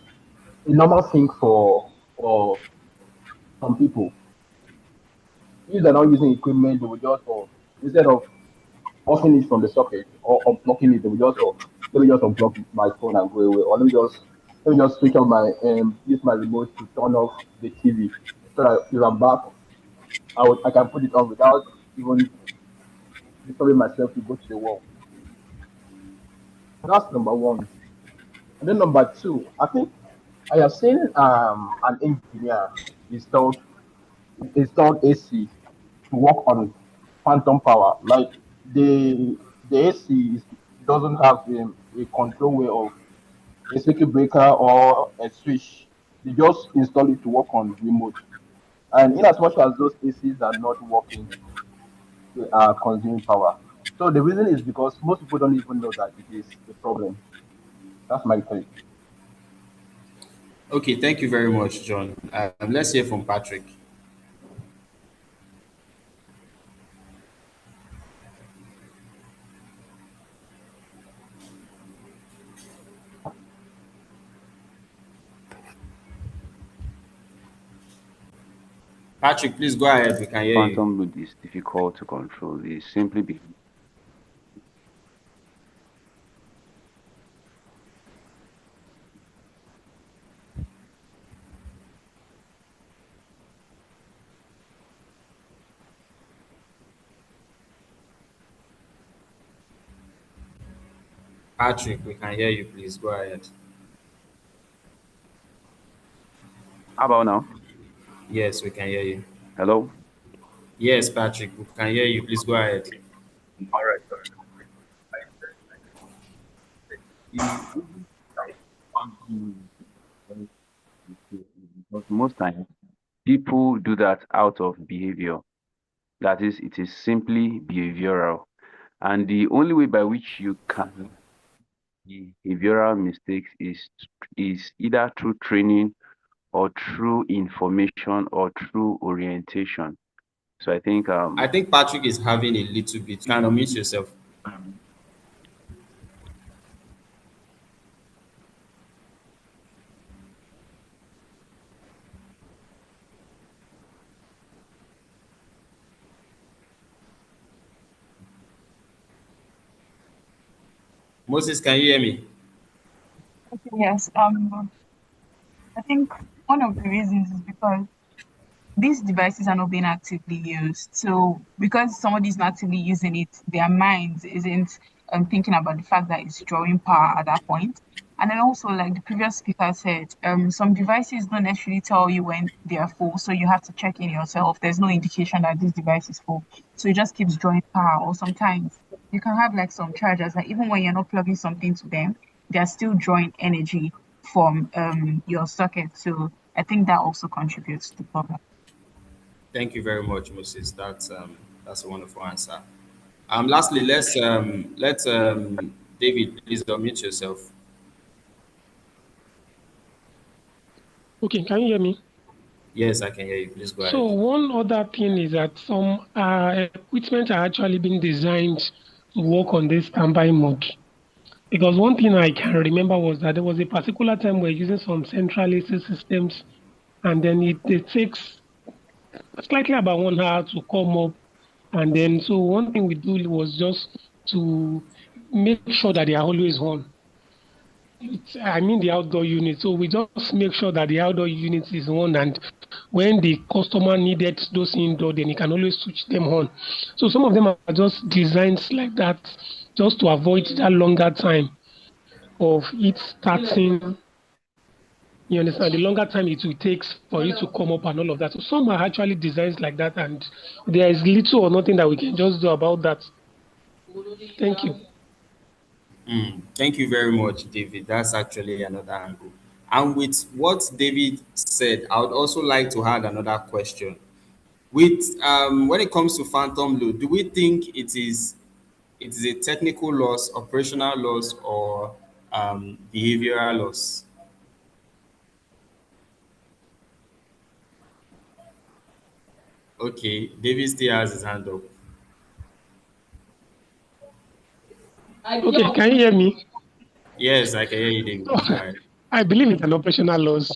a normal thing for some people. If they're not using equipment, they will just instead of offing it from the socket or unplugging it, they will just let me just unplug my phone and go away, or let me just switch on my use my remote to turn off the TV so that if I'm back, I can put it on without even disturbing myself to go to the wall. That's number one. And then number two, I think I have seen an engineer installed AC to work on phantom power. Like the AC doesn't have a control way of a circuit breaker or a switch. They just install it to work on remote. And in as much as those ACs are not working, they are consuming power. So the reason is because most people don't even know that it is a problem. That's my take. Okay, thank you very much, John. Let's hear from Patrick. Patrick, please go ahead. We can hear you. Phantom load is difficult to control. It's simply Patrick, we can hear you. Please go ahead. How about now? Yes, we can hear you. Hello? Yes, Patrick, we can hear you. Please go ahead. All right. Because most times people do that out of behavior. That is, it is simply behavioral. And the only way by which you can behavioral mistakes is either through training or through information or through orientation. So I think Patrick is having a little bit. You can unmute yourself. Moses, can you hear me? Okay, yes. I think one of the reasons is because these devices are not being actively used. So because somebody's not actively using it, their mind isn't thinking about the fact that it's drawing power at that point. And then also, like the previous speaker said, some devices don't necessarily tell you when they are full, so you have to check in yourself. There's no indication that this device is full, so it just keeps drawing power. Or sometimes you can have like some chargers that even when you're not plugging something to them, they are still drawing energy from your socket. So I think that also contributes to the problem. Thank you very much, Moses. That's a wonderful answer. Lastly, let's David, please unmute yourself. Okay, can you hear me? Yes, I can hear you. Please go So ahead. one other thing is that some equipment are actually being designed to work on this standby mode. Because one thing I can remember was that there was a particular time we're using some central AC systems, and then it takes slightly about 1 hour to come up. And then, so one thing we do was just to make sure that they are always on. I mean the outdoor unit. So we just make sure that the outdoor unit is on, and when the customer needed those indoor, then you can always switch them on. So some of them are just designs like that, just to avoid that longer time of it starting. You understand? The longer time it will take for it to come up and all of that. So some are actually designs like that, and there is little or nothing that we can just do about that. Thank you. Thank you very much, David. That's actually another angle. And with what David said, I would also like to add another question. With when it comes to phantom load, do we think it is a technical loss, operational loss, or behavioral loss? Okay, David still has his hand up. Okay, can you hear me? Yes, I can hear you, David. Go ahead. I believe it's an operational loss.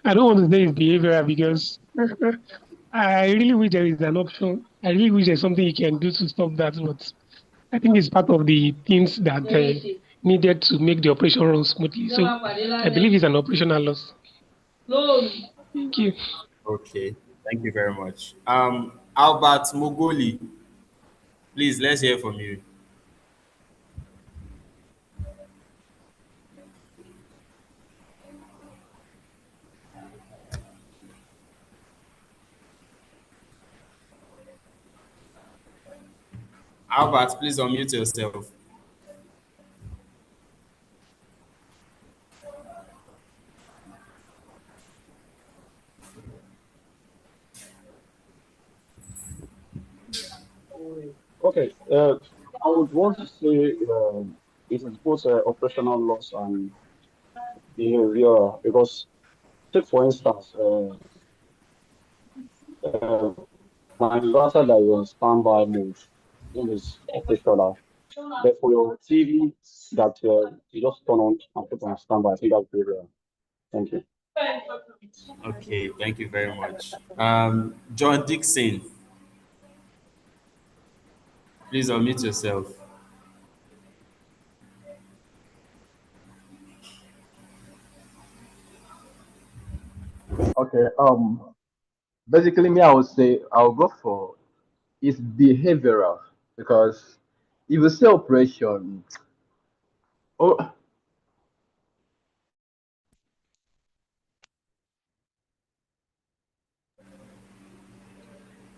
I don't want to say it's behavioral because I really wish there is an option. I really wish there's something you can do to stop that, but I think it's part of the things that needed to make the operation run smoothly. So I believe it's an operational loss. Thank you. Okay, thank you very much. Albert Mogoli, please, let's hear from you. Albert, please unmute yourself. Okay, I would want to say it is both operational loss and behavior because, take for instance, my inverter that is on standby mode in is operational. But for your TV that you just turn on and put on standby, I think that's behavior. Thank you. Okay, thank you very much. John Dixon, please unmute yourself. Okay. Basically, me, I would say I'll go for it's behavioral because if you say operation, oh,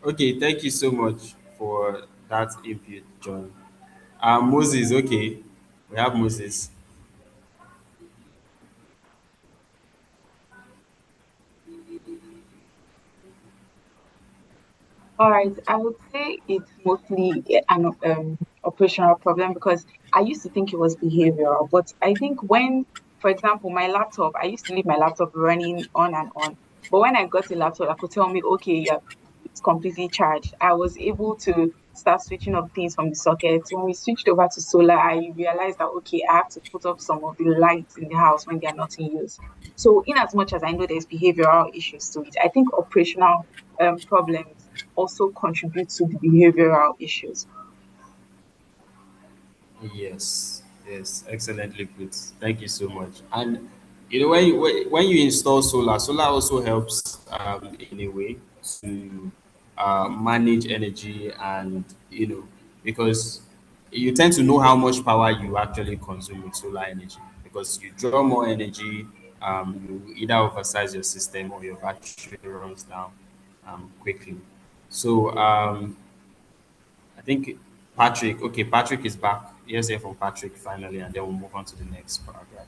Okay, thank you so much for that input, John. Moses, okay, we have Moses. All right, I would say it's mostly an operational problem because I used to think it was behavioral, but I think when, for example, my laptop, I used to leave my laptop running on and on, but when I got a laptop, I could tell me, okay, yeah, it's completely charged. I was able to start switching up things from the sockets. When we switched over to solar, I realized that okay, I have to put up some of the lights in the house when they are not in use. So, in as much as I know there's behavioral issues to it, I think operational problems also contribute to the behavioral issues. Yes, Yes, excellently put. Thank you so much. And you know, when you install solar, solar also helps in a way to manage energy, and because you tend to know how much power you actually consume with solar energy, because you draw more energy, you either oversize your system or your battery runs down quickly. So I think Patrick, okay, Patrick is back. Here's hear from Patrick finally, and then we'll move on to the next paragraph.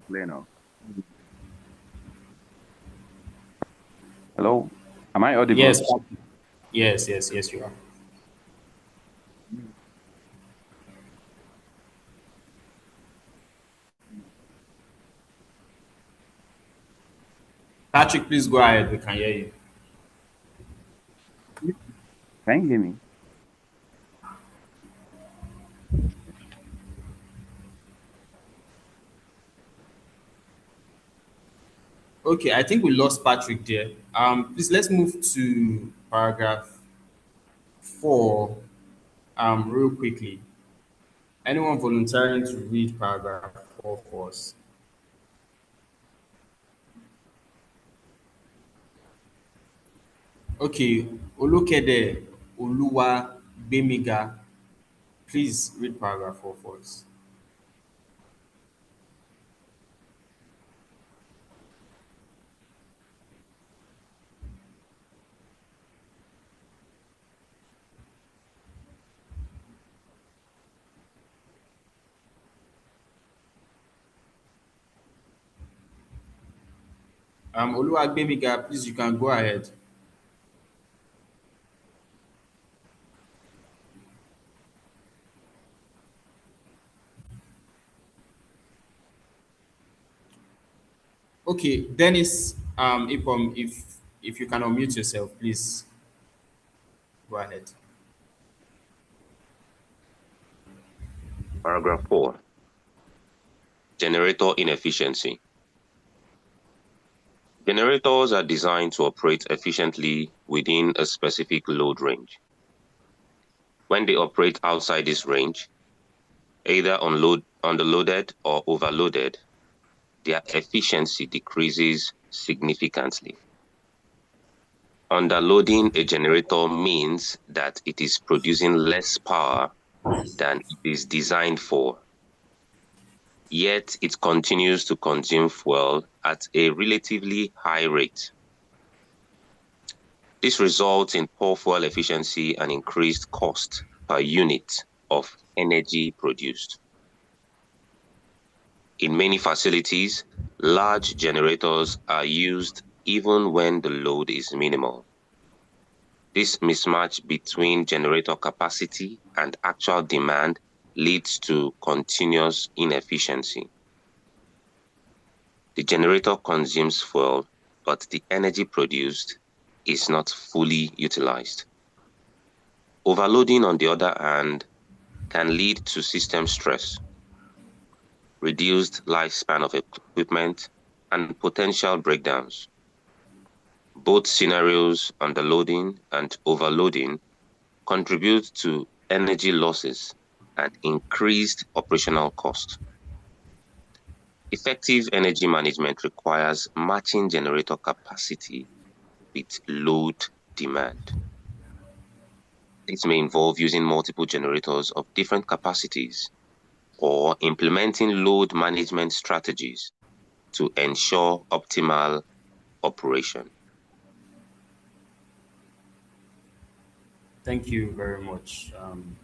Clear now. Hello, am I audible? Yes, Patrick. Yes, you are. Patrick, please go ahead. We can hear you. Can you hear me? Okay, I think we lost Patrick there. Please let's move to paragraph 4, real quickly. Anyone volunteering to read paragraph 4 for us? Okay, Olukede Oluwa Bemiga, please read paragraph 4 for us. Oluwagbemiga, please, you can go ahead. Okay, Dennis, Ipom, if you can unmute yourself, please go ahead. Paragraph 4. Generator inefficiency. Generators are designed to operate efficiently within a specific load range. When they operate outside this range, either underloaded or overloaded, their efficiency decreases significantly. Underloading a generator means that it is producing less power than it is designed for, yet it continues to consume fuel at a relatively high rate. This results in poor fuel efficiency and increased cost per unit of energy produced. In many facilities, large generators are used even when the load is minimal. This mismatch between generator capacity and actual demand leads to continuous inefficiency. The generator consumes fuel, but the energy produced is not fully utilized. Overloading, on the other hand, can lead to system stress, reduced lifespan of equipment, and potential breakdowns. Both scenarios, underloading and overloading, contribute to energy losses and increased operational cost. Effective energy management requires matching generator capacity with load demand. This may involve using multiple generators of different capacities or implementing load management strategies to ensure optimal operation. Thank you very much,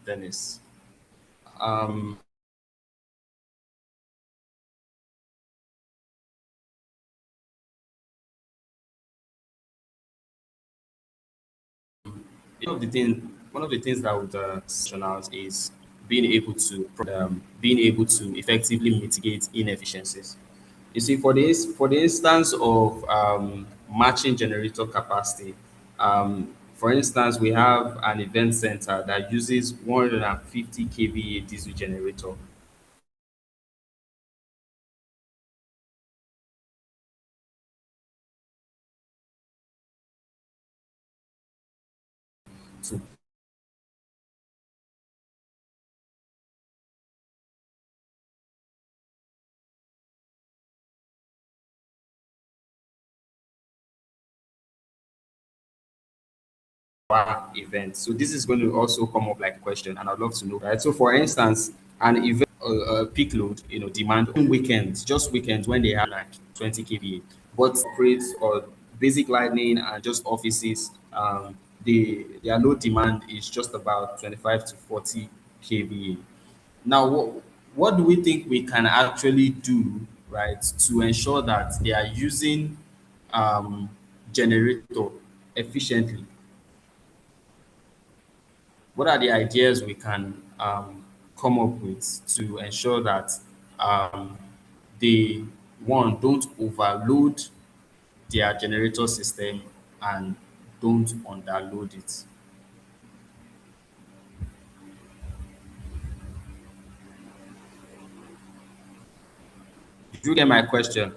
Dennis. Um, one of the things that would is being able to effectively mitigate inefficiencies. You see, for the instance of matching generator capacity, for instance, we have an event center that uses 150 kVA diesel generator. to event. So this is going to also come up like a question, and I'd love to know, right? So for instance, an event, peak load, demand on weekends, just weekends when they have like 20 kVA, but operates or basic lighting and just offices, their load demand is just about 25 to 40 kVA. Now, what do we think we can actually do, right, to ensure that they are using generator efficiently? What are the ideas we can come up with to ensure that they, one, don't overload their generator system and don't underload it? Did you get my question?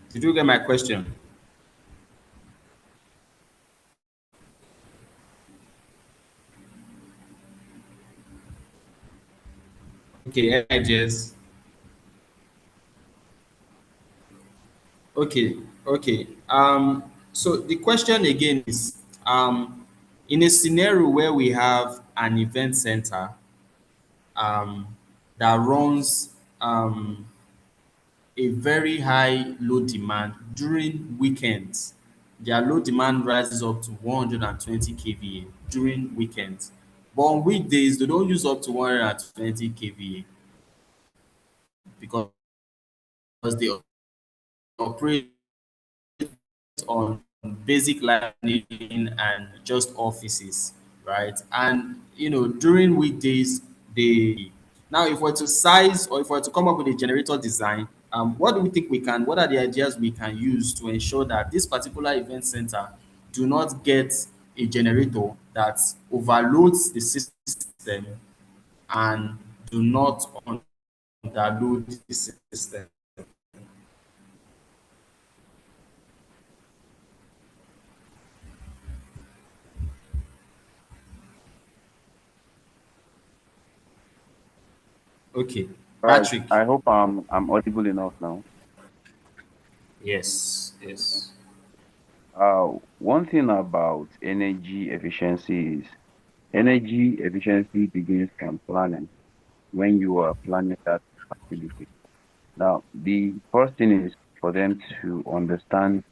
Did you get my question? Okay, ideas. Okay. So the question again is, in a scenario where we have an event center that runs a very high load demand during weekends. Their load demand rises up to 120 kVA during weekends. But on weekdays, they don't use up to 120 kVA because they operate on basic lighting and just offices, right? And during weekdays, they now if we're to size or if we're to come up with a generator design, what do we think what are the ideas we can use to ensure that this particular event center do not get a generator that overloads the system and do not underload the system? Okay, All right. Patrick. I hope I'm audible enough now. Yes. One thing about energy efficiency is energy efficiency begins from planning when you are planning that facility. Now, the first thing is for them to understand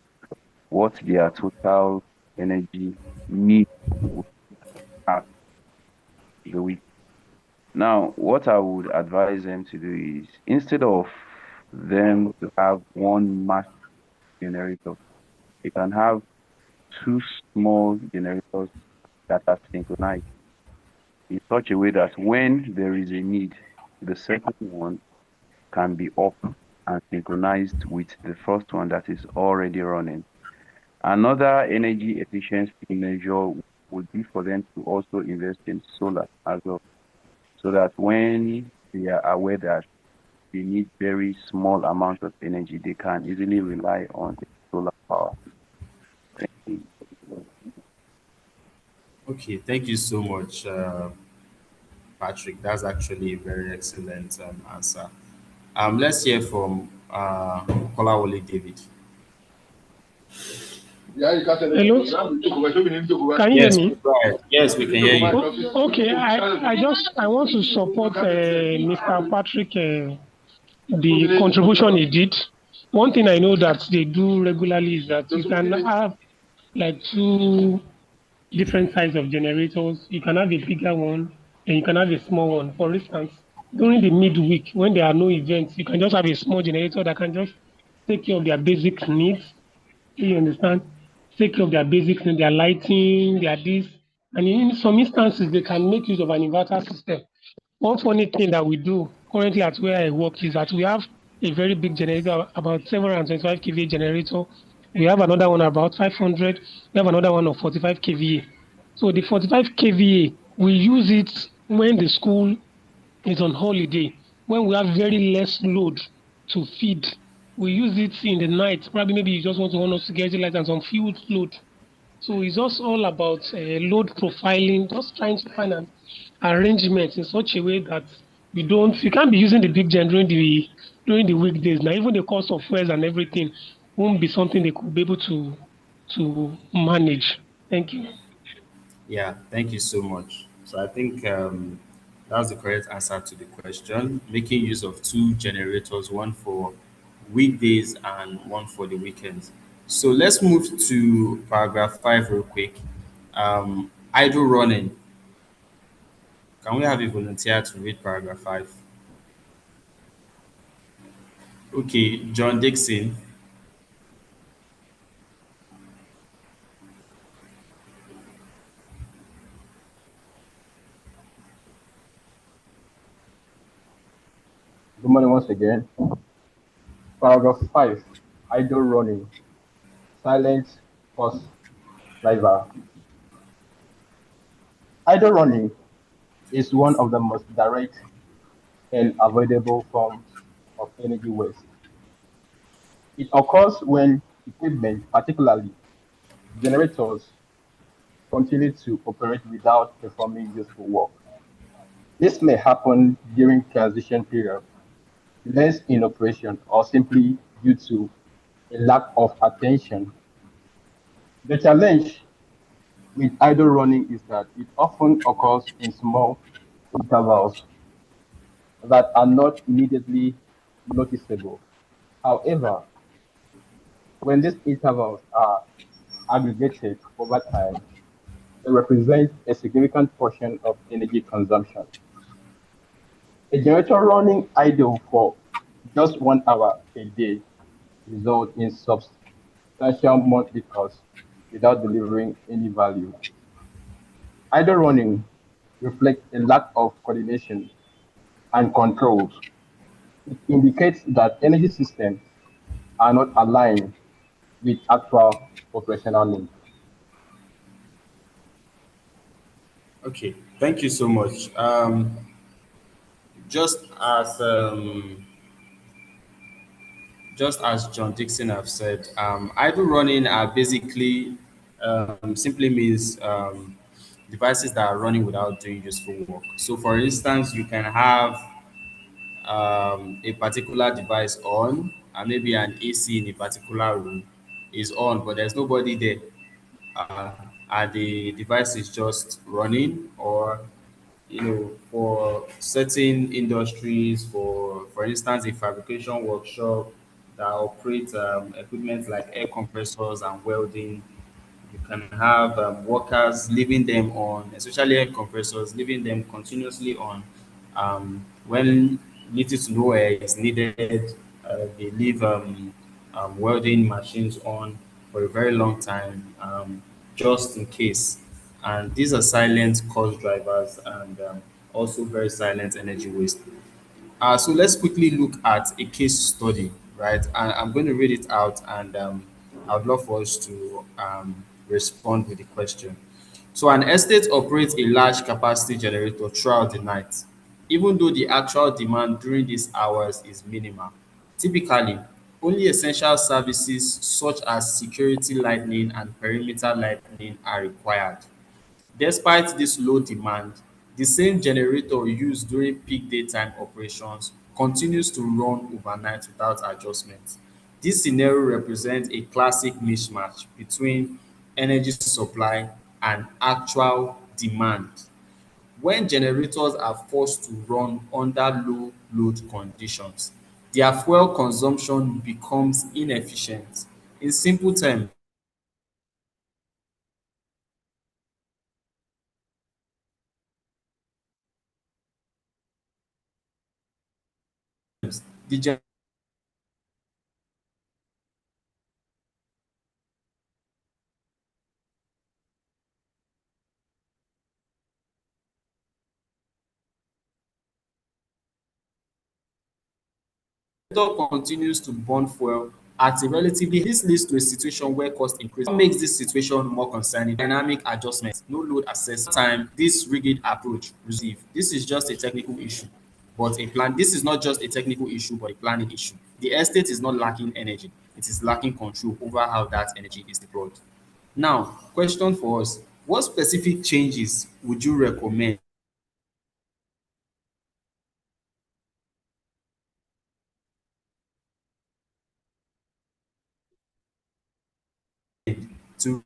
what their total energy need at the week. Now, what I would advise them to do is instead of them to have one mass generator, they can have two small generators that are synchronized in such a way that when there is a need, the second one can be up and synchronized with the first one that is already running. Another energy efficiency measure would be for them to also invest in solar as well, so that when they are aware that they need very small amount of energy, they can easily rely on the solar power. Thank you. Okay, thank you so much, Patrick. That's actually a very excellent answer. Let's hear from Kolawole David. Hello? Can you Yes, hear me? go ahead. Yes, we can hear you. Okay, I want to support Mr. Patrick, the contribution he did. One thing I know that they do regularly is that you can have like two different sizes of generators. You can have a bigger one and you can have a small one. For instance, during the midweek when there are no events, you can just have a small generator that can just take care of their basic needs. You understand? Take care of their basics and their lighting, their this. And in some instances, they can make use of an inverter system. One funny thing that we do currently at where I work is that we have a very big generator, about 725 kVA generator. We have another one about 500. We have another one of 45 kVA. So the 45 kVA, we use it when the school is on holiday. when we have very less load to feed, we use it in the night. Probably maybe you just want to run off security light and some fuel load. So it's just all about load profiling, just trying to find an arrangement in such a way that you can't be using the big gen during the weekdays. Now even the cost of fuels and everything won't be something they could be able to manage. Thank you. Yeah, thank you so much. So I think that's the correct answer to the question. Making use of two generators, one for weekdays and one for the weekends. So let's move to paragraph 5 real quick. Idle running. Can we have a volunteer to read paragraph 5? Okay, John Dixon. Good morning once again. Paragraph 5. Idle running. Silent cost driver. Idle running is one of the most direct and avoidable forms of energy waste. It occurs when equipment, particularly generators, continue to operate without performing useful work. This may happen during transition period, less in operation, or simply due to a lack of attention. The challenge with idle running is that it often occurs in small intervals that are not immediately noticeable. However, when these intervals are aggregated over time, they represent a significant portion of energy consumption. A generator running idle for just 1 hour a day results in substantial monthly costs without delivering any value. Idle running reflects a lack of coordination and controls. It indicates that energy systems are not aligned with actual operational needs. Okay, thank you so much. Just as just as John Dixon have said, idle running are basically simply means devices that are running without doing useful work. So, for instance, you can have a particular device on, and maybe an AC in a particular room is on, but there's nobody there, uh, and the device is just running, or for certain industries, for instance, a fabrication workshop that operates equipment like air compressors and welding. You can have workers leaving them on, especially air compressors, leaving them continuously on. When little to no air is needed, they leave welding machines on for a very long time, just in case. And these are silent cost drivers and also very silent energy waste. So let's quickly look at a case study, right? And I'm going to read it out, and I would love for us to respond with the question. So, an estate operates a large capacity generator throughout the night, even though the actual demand during these hours is minimal. Typically, only essential services such as security lighting and perimeter lighting are required. Despite this low demand, the same generator used during peak daytime operations continues to run overnight without adjustment. This scenario represents a classic mismatch between energy supply and actual demand. When generators are forced to run under low load conditions, their fuel consumption becomes inefficient. In simple terms, the generator continues to burn fuel at a relatively this leads to a situation where cost increase. What makes this situation more concerning? Dynamic adjustment, no load assessment time, this rigid approach receive. This is just a technical issue. but a plan. This is not just a technical issue, but a planning issue. The estate is not lacking energy; it is lacking control over how that energy is deployed. Now, question for us: what specific changes would you recommend to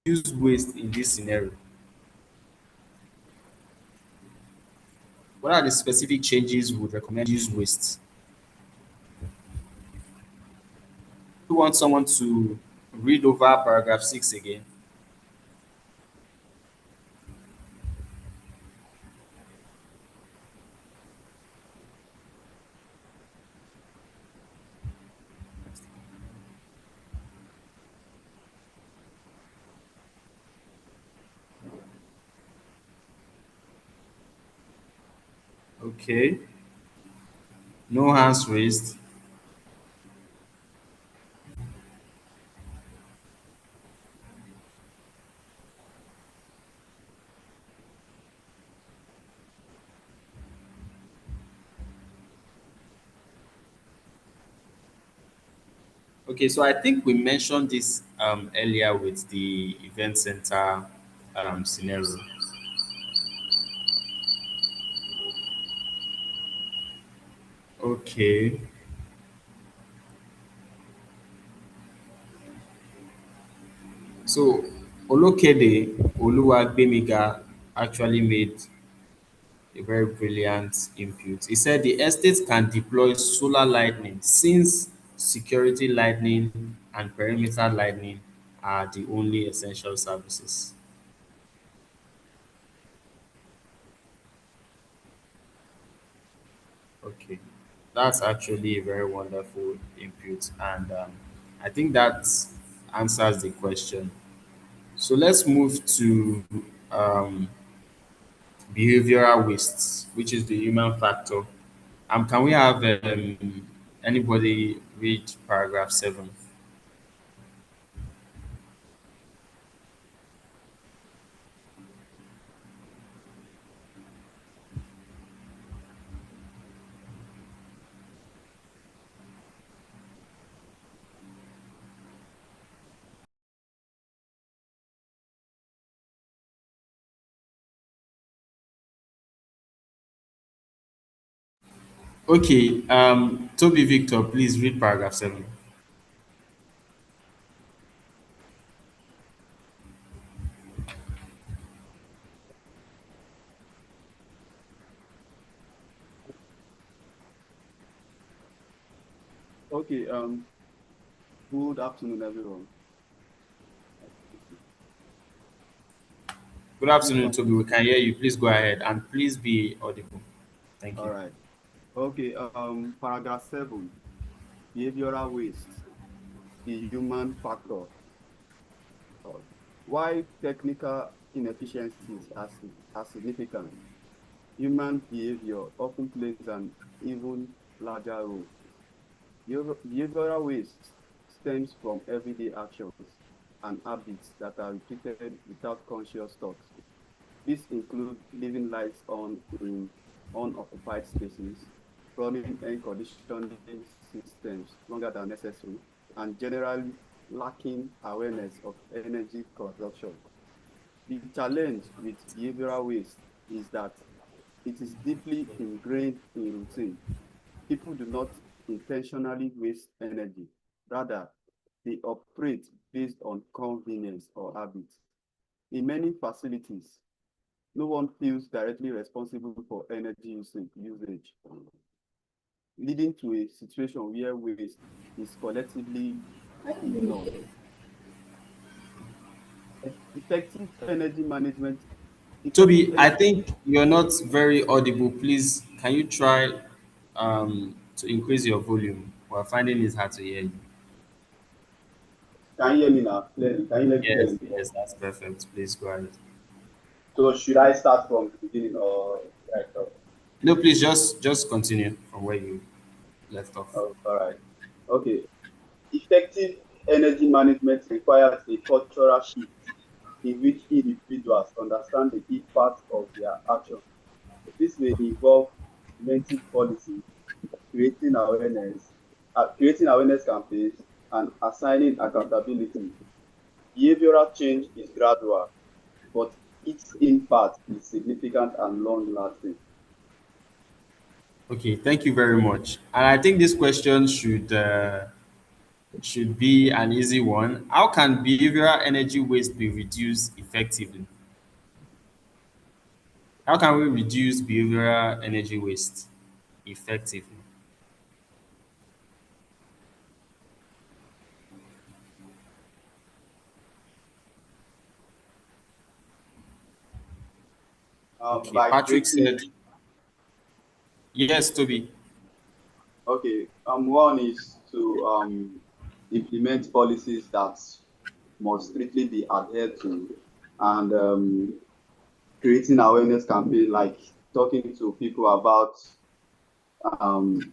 reduce waste in this scenario? What are the specific changes you would recommend use waste? You want someone to read over paragraph 6 again? Okay. No hands raised. Okay, so I think we mentioned this earlier with the event center scenario. Okay. So Olokede Oluwagbemiga actually made a very brilliant input. He said the estate can deploy solar lighting since security lighting and perimeter lighting are the only essential services. Okay, that's actually a very wonderful input, and I think that answers the question. So let's move to um, behavioral wastes, which is the human factor. Can we have anybody read paragraph 7? Okay, Toby Victor, please read paragraph 7. Okay, good afternoon, everyone. Good afternoon, Toby. We can hear you. Please go ahead and please be audible. Thank All you. right. Okay, paragraph 7, behavioral waste, the human factor. Why technical inefficiencies are significant, human behavior often plays an even larger role. Behavioral waste stems from everyday actions and habits that are repeated without conscious thought. This includes leaving lights on in unoccupied spaces, running air conditioning systems longer than necessary, and generally lacking awareness of energy consumption. The challenge with behavioral waste is that it is deeply ingrained in routine. People do not intentionally waste energy. Rather, they operate based on convenience or habit. In many facilities, no one feels directly responsible for energy usage, leading to a situation where waste is collectively ignored. Effective energy management. Toby, I think you're not very audible. Please, can you try to increase your volume? We're finding it hard to hear you. Can you hear me now clearly? Can you hear me Yes, clearly? yes, that's perfect. Please go ahead. So should I start from the beginning or right now? No, please just continue from where you left off. Oh, all right. Okay. Effective energy management requires a cultural shift in which individuals understand the impact of their actions. This may involve implementing policies, creating awareness campaigns, and assigning accountability. Behavioral change is gradual, but its impact is significant and long-lasting. Okay, thank you very much. And I think this question should be an easy one. How can behavioral energy waste be reduced effectively? How can we reduce behavioral energy waste effectively? Okay, By Patrick creating, said, yes, Toby. okay, one is to implement policies that must strictly be adhered to, and creating awareness campaign like talking to people about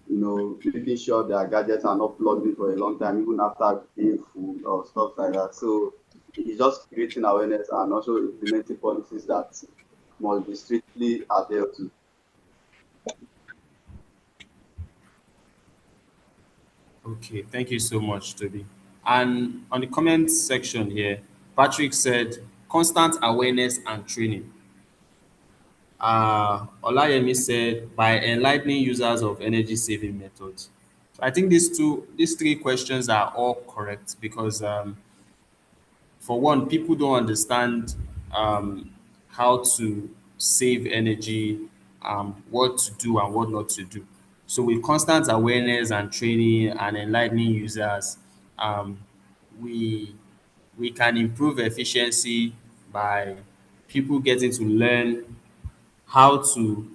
making sure their gadgets are not plugged in for a long time, even after being full or stuff like that. So it's just creating awareness and also implementing policies that must be strictly adhered to. Okay, thank you so much, Toby. And on the comment section here, Patrick said, constant awareness and training. Olayemi said, by enlightening users of energy saving methods. So I think these three questions are all correct because for one, people don't understand how to save energy, what to do and what not to do. So with constant awareness and training and enlightening users, um, we we can improve efficiency by people getting to learn how to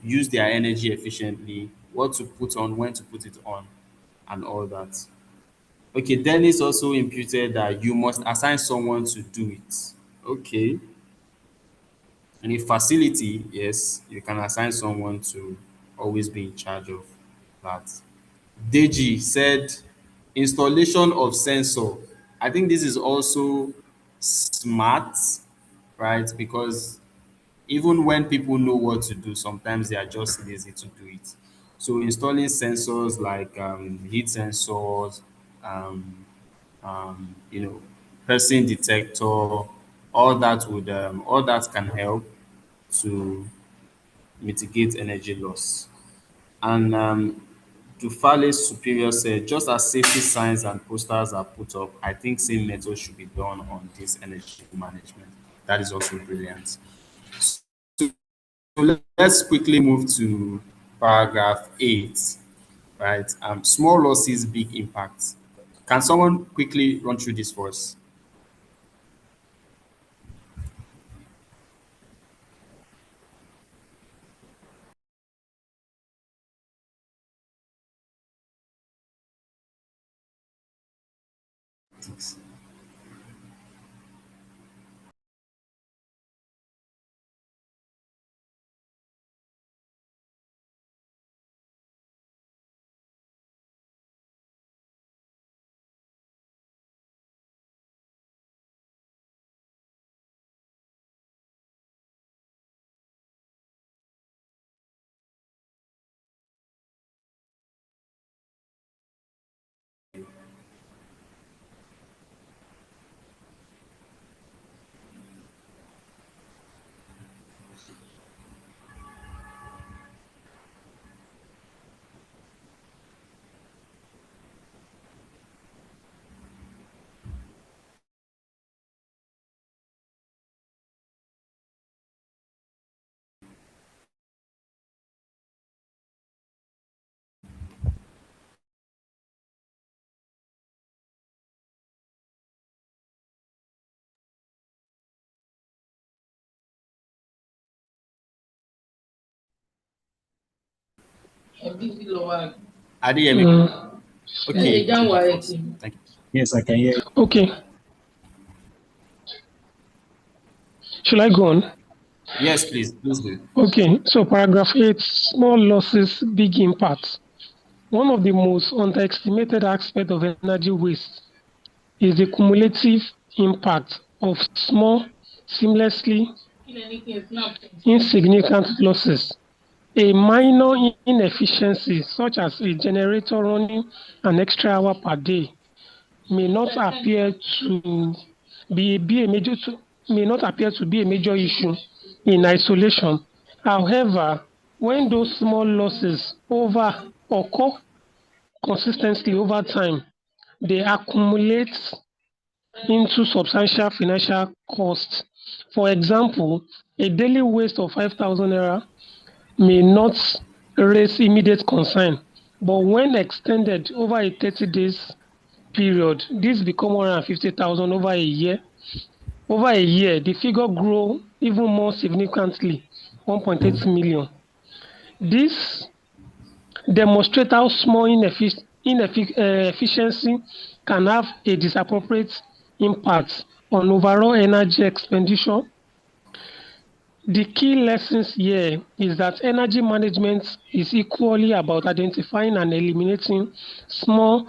use their energy efficiently, what to put on, when to put it on, and all that. Okay, Dennis also imputed that you must assign someone to do it. Okay. In a facility, yes, you can assign someone to always be in charge of that. Deji said installation of sensor. I think this is also smart, right? Because even when people know what to do, sometimes they are just lazy to do it. So installing sensors like heat sensors, um, you know, person detector, all that can help to mitigate energy loss. And Dufale's superior said, just as safety signs and posters are put up, I think same method should be done on this energy management. That is also brilliant. So let's quickly move to paragraph 8, right? Small losses, big impacts. Can someone quickly run through this for us? Adeyemi. Okay. Thank you. Yes, I can hear you. Okay. Should I go on? Yes, please do. Okay, so paragraph 8, small losses, big impact. One of the most underestimated aspects of energy waste is the cumulative impact of small, seamlessly insignificant losses. A minor inefficiency, such as a generator running an extra hour per day, may not appear to be a major issue in isolation. However, when those small losses occur consistently over time, they accumulate into substantial financial costs. For example, a daily waste of 5,000 naira may not raise immediate concern, but when extended over a 30 days period, this become 150,000 over a year. Over a year, the figure grow even more significantly, 1.8 million. This demonstrates how small efficiency can have a disappropriate impact on overall energy expenditure. The key lessons here is that energy management is equally about identifying and eliminating small,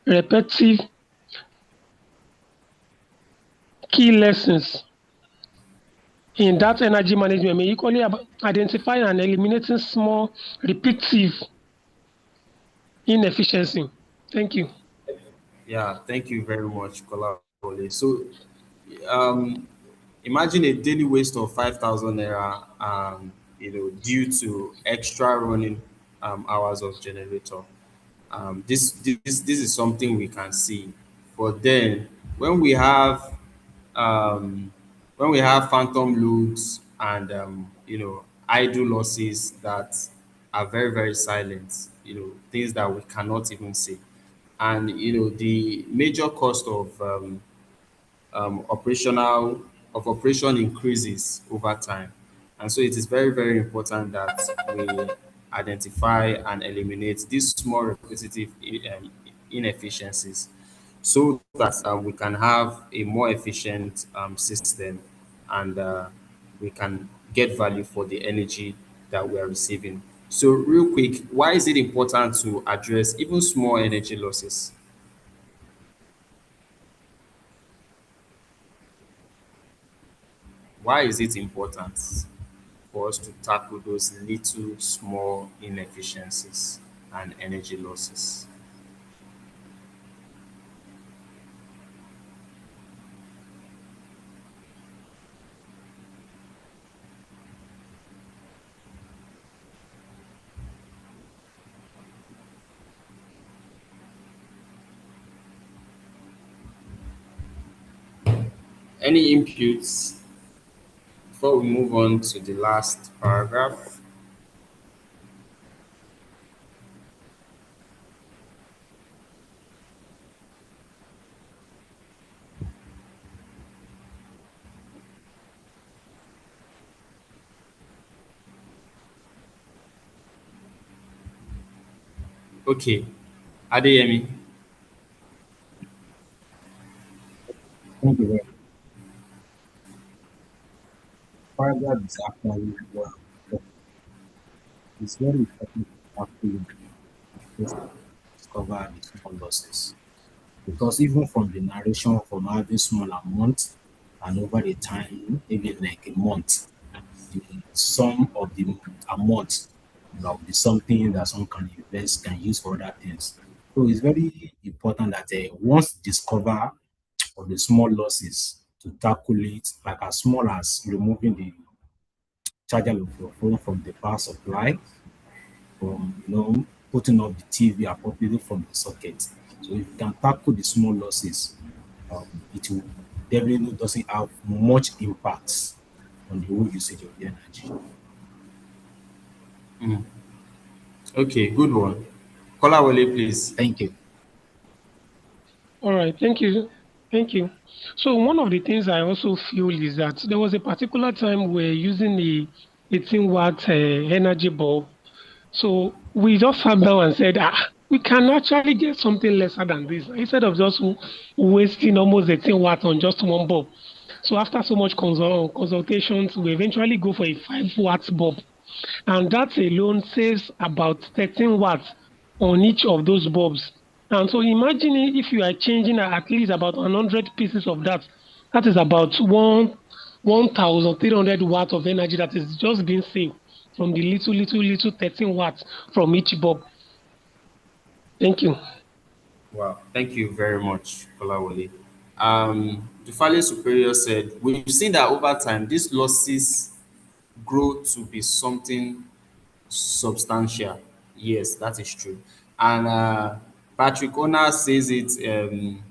repetitive key lessons in that energy management may equally identify and eliminating small, repetitive inefficiency. Thank you. Yeah, thank you very much, Kola. So, imagine a daily waste of 5,000 naira, due to extra running hours of generator. This is something we can see. But then, when we have phantom loads and idle losses that are very, very silent, things that we cannot even see, and the major cost of operation increases over time. And so it is very, very important that we identify and eliminate these small repetitive inefficiencies so that we can have a more efficient system, and we can get value for the energy that we are receiving. So real quick, why is it important to address even small energy losses? Why is it important for us to tackle those little small inefficiencies and energy losses? Any inputs before we move on to the last paragraph? Okay, Adeyemi. Thank you very much. Paragraph is actually what it's very important to actually discover the small losses. Because even from the narration, from having small amount and over the time, even like a month, the sum of the amount will be something that someone can invest, can use for other things. So it's very important that once discover of the small losses, to tackle it, like as small as removing the charger of your phone from the power supply, from putting up the TV appropriately from the socket. So if you can tackle the small losses, it will definitely doesn't have much impact on the whole usage of the energy. Okay, good one. Kolawole, please. Thank you. All right, thank you. Thank you. So one of the things I also feel is that there was a particular time we're using the 18-watt energy bulb. So we just sat down and said, we can actually get something lesser than this instead of just wasting almost 18 watts on just one bulb. So after so much consultations, we eventually go for a 5 watts bulb. And that alone saves about 13 watts on each of those bulbs. And so imagine if you are changing at least about 100 pieces of that. That is about 1,300 watts of energy that is just being saved from the little 13 watts from each bulb. Thank you. Wow, thank you very much, Kolawole. The Fale Superior said, we've seen that over time, these losses grow to be something substantial. Yes, that is true. And Patrick Ona says it in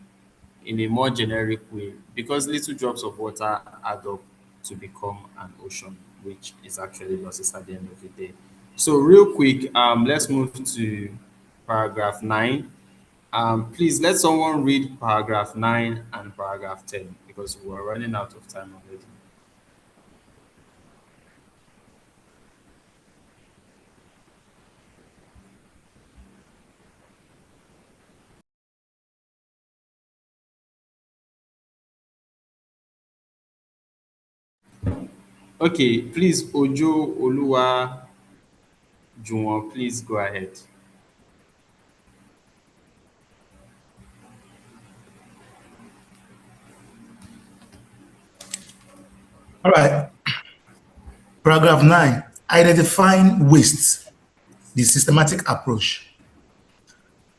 a more generic way because little drops of water add up to become an ocean, which is actually losses at the end of the day. So, real quick, let's move to paragraph 9. Please let someone read paragraph 9 and paragraph 10 because we're running out of time already. Okay, please, Ojo Oluwa Juwon, please go ahead. All right. Paragraph 9, identifying waste, the systematic approach.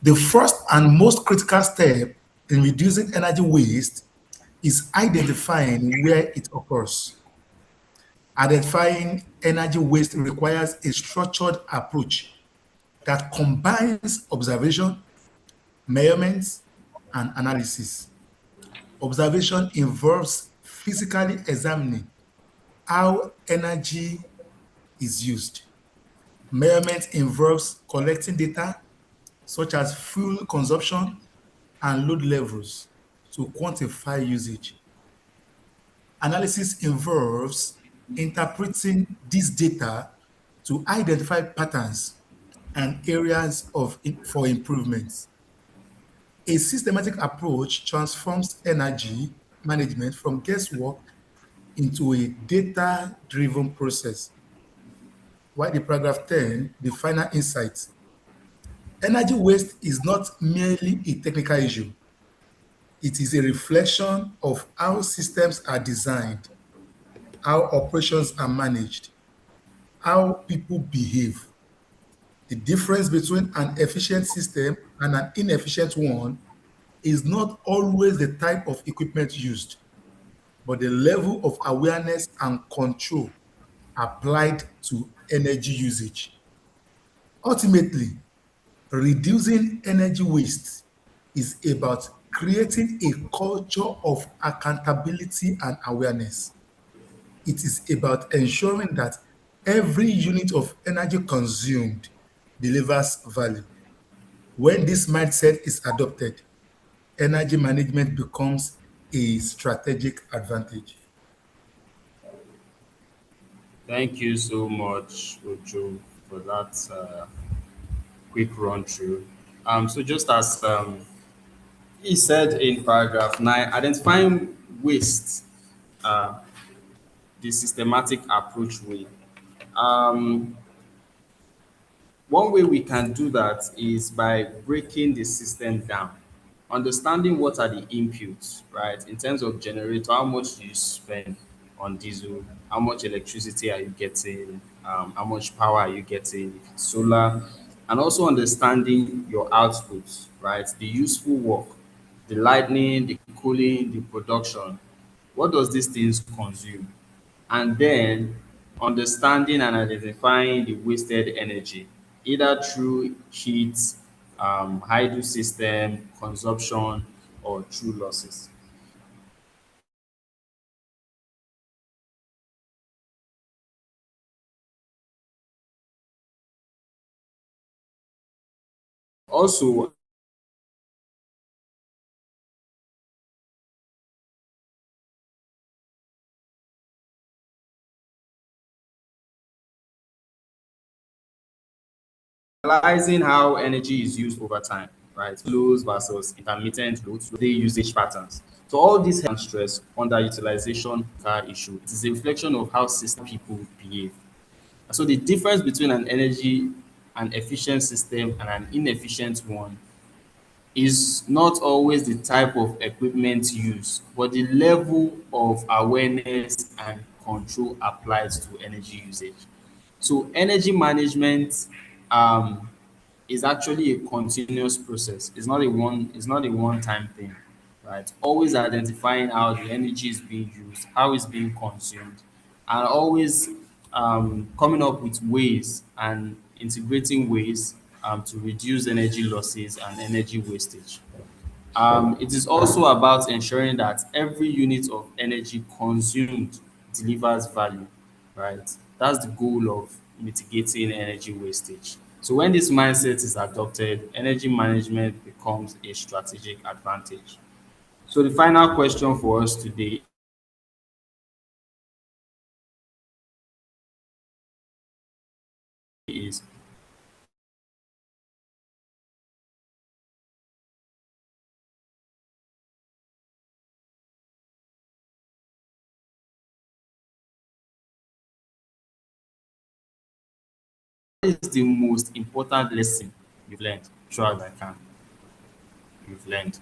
The first and most critical step in reducing energy waste is identifying where it occurs. Identifying energy waste requires a structured approach that combines observation, measurements, and analysis. Observation involves physically examining how energy is used. Measurement involves collecting data such as fuel consumption and load levels to quantify usage. Analysis involves interpreting this data to identify patterns and areas for improvements. A systematic approach transforms energy management from guesswork into a data-driven process. While the paragraph 10, the final insight. Energy waste is not merely a technical issue. It is a reflection of how systems are designed, how operations are managed, how people behave. The difference between an efficient system and an inefficient one is not always the type of equipment used, but the level of awareness and control applied to energy usage. Ultimately, reducing energy waste is about creating a culture of accountability and awareness. It is about ensuring that every unit of energy consumed delivers value. When this mindset is adopted, energy management becomes a strategic advantage. Thank you so much, Ojo, for that quick run through. So just as he said in paragraph 9, identifying waste, uh, the systematic approach way. Um, One way we can do that is by breaking the system down, understanding what are the inputs, right? In terms of generator, how much do you spend on diesel? How much electricity are you getting? How much power are you getting? If it's solar, and also understanding your outputs, right? The useful work, the lighting, the cooling, the production. What does these things consume? And then understanding and identifying the wasted energy, either through heat, hydro system, consumption, or through losses. Also, analyzing how energy is used over time. right? Loads versus intermittent loads, day usage patterns. So all these and stress, underutilization, car issue, it is a reflection of how system people behave. So the difference between an efficient system and an inefficient one is not always the type of equipment used, but the level of awareness and control applied to energy usage. So energy management um, is actually a continuous process. It's not a one-time thing, right? Always identifying how the energy is being used, how it's being consumed, and always coming up with ways and integrating ways to reduce energy losses and energy wastage. It is also about ensuring that every unit of energy consumed delivers value, right? That's the goal of mitigating energy wastage. So when this mindset is adopted, energy management becomes a strategic advantage. So the final question for us today is, what is the most important lesson you've learned throughout that camp? You've learned.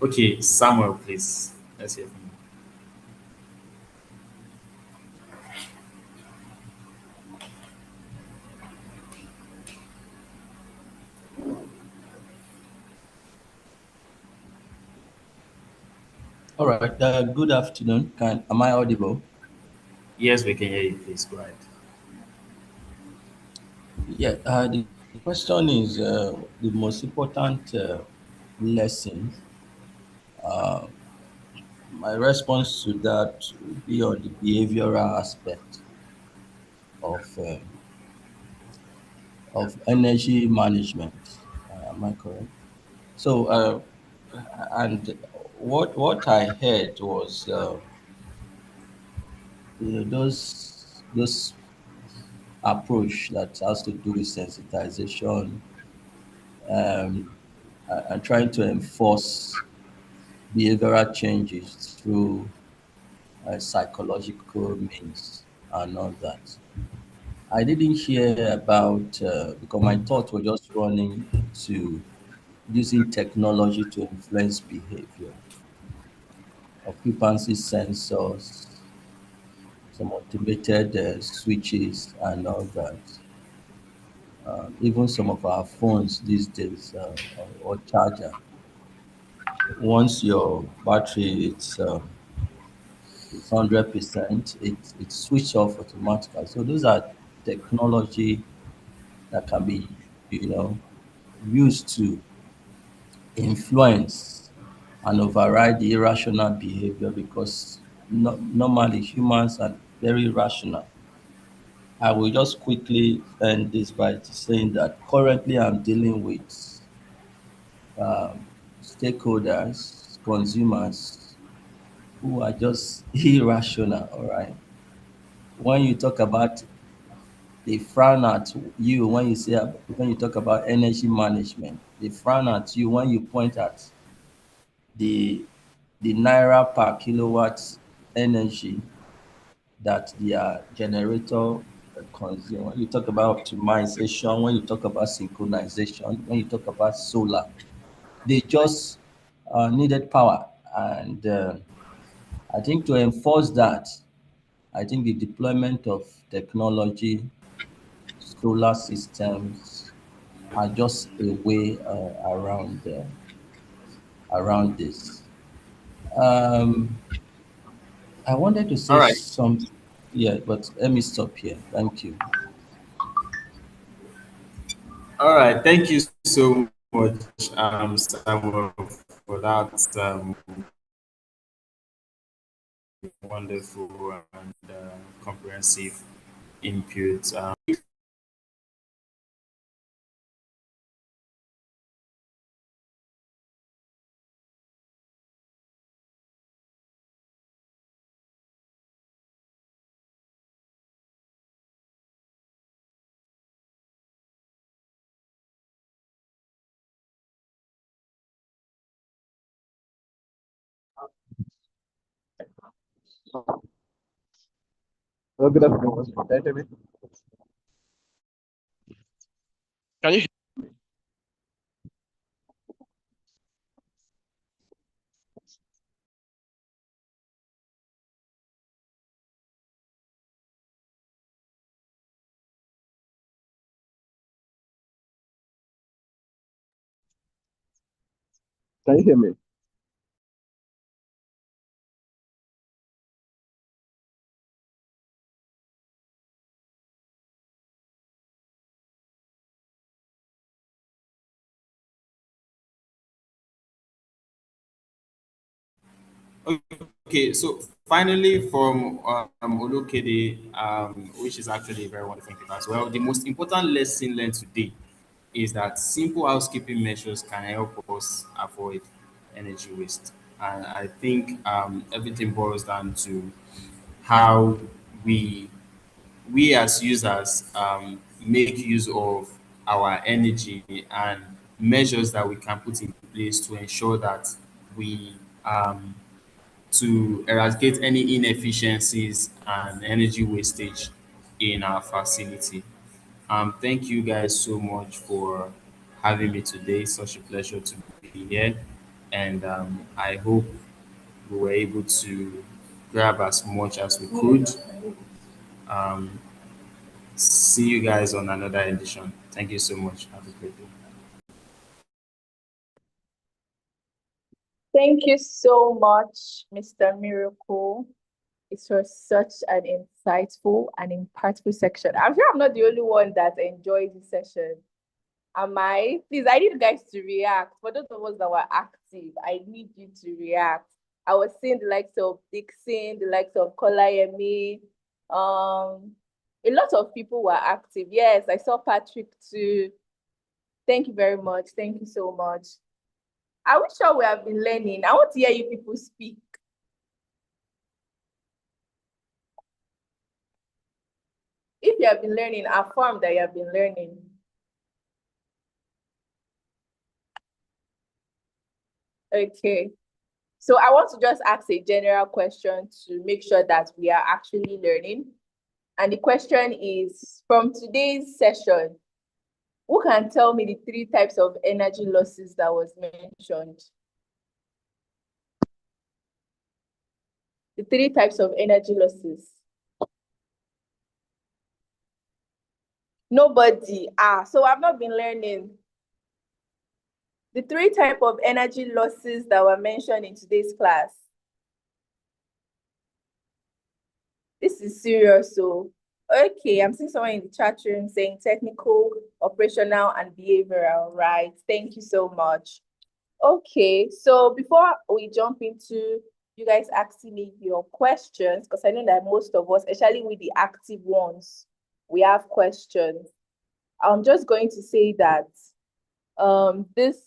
Okay, Samuel, please. Let's hear from you. All right. Good afternoon. Am I audible? Yes, we can hear you. Please go ahead. Yeah. The question is the most important lesson. Uh, my response to that would be on the behavioral aspect of energy management. Am I correct? So, and what I heard was those approach that has to do with sensitization and trying to enforce behavioral changes through psychological means and all that. I didn't hear about because my thoughts were just running to using technology to influence behavior, occupancy sensors, some automated switches and all that. Even some of our phones these days or charger. Once your battery it's 100%, it switch off automatically. So those are technology that can be, used to influence and override the irrational behavior because normally humans are very rational. I will just quickly end this by saying that currently I'm dealing with stakeholders, consumers who are just irrational, all right? When you talk about they frown at you when you talk about energy management. They frown at you when you point at the naira per kilowatt energy that their generator consume. When you talk about optimization, when you talk about synchronization, when you talk about solar, they just needed power. And I think to enforce that, I think the deployment of technology, solar systems are just a way around this. Um, I wanted to All say right. something, yeah, but let me stop here. Thank you. All right. Thank you so much, Samuel, for that wonderful and comprehensive input. Well, good afternoon. Can you hear me? Can you? Can you hear me? Okay, so finally from Olukede, which is actually a very wonderful thing as well, the most important lesson learned today is that simple housekeeping measures can help us avoid energy waste. And I think everything boils down to how we we as users make use of our energy and measures that we can put in place to ensure that we to eradicate any inefficiencies and energy wastage in our facility. Thank you guys so much for having me today. Such a pleasure to be here. And I hope we were able to grab as much as we could. Um, See you guys on another edition. Thank you so much. Have a great day. Thank you so much, Mr. Miracle. It was such an insightful and impactful section. I'm sure I'm not the only one that enjoyed the session. Am I? Please, I need you guys to react. For those of us that were active, I need you to react. I was seeing the likes of Dixon, the likes of Kolayemi. A lot of people were active. Yes, I saw Patrick too. Thank you very much. Thank you so much. I wish sure we have been learning. I want to hear you people speak. If you have been learning, affirm that you have been learning. Okay. So I want to just ask a general question to make sure that we are actually learning. And the question is, from today's session, who can tell me the 3 types of energy losses that was mentioned? The 3 types of energy losses. Nobody. So I've not been learning. The 3 types of energy losses that were mentioned in today's class. This is serious, so okay, I'm seeing someone in the chat room saying technical, operational, and behavioral, right? Thank you so much. Okay, so before we jump into you guys asking me your questions, because I know that most of us, especially with the active ones, we have questions. I'm just going to say that this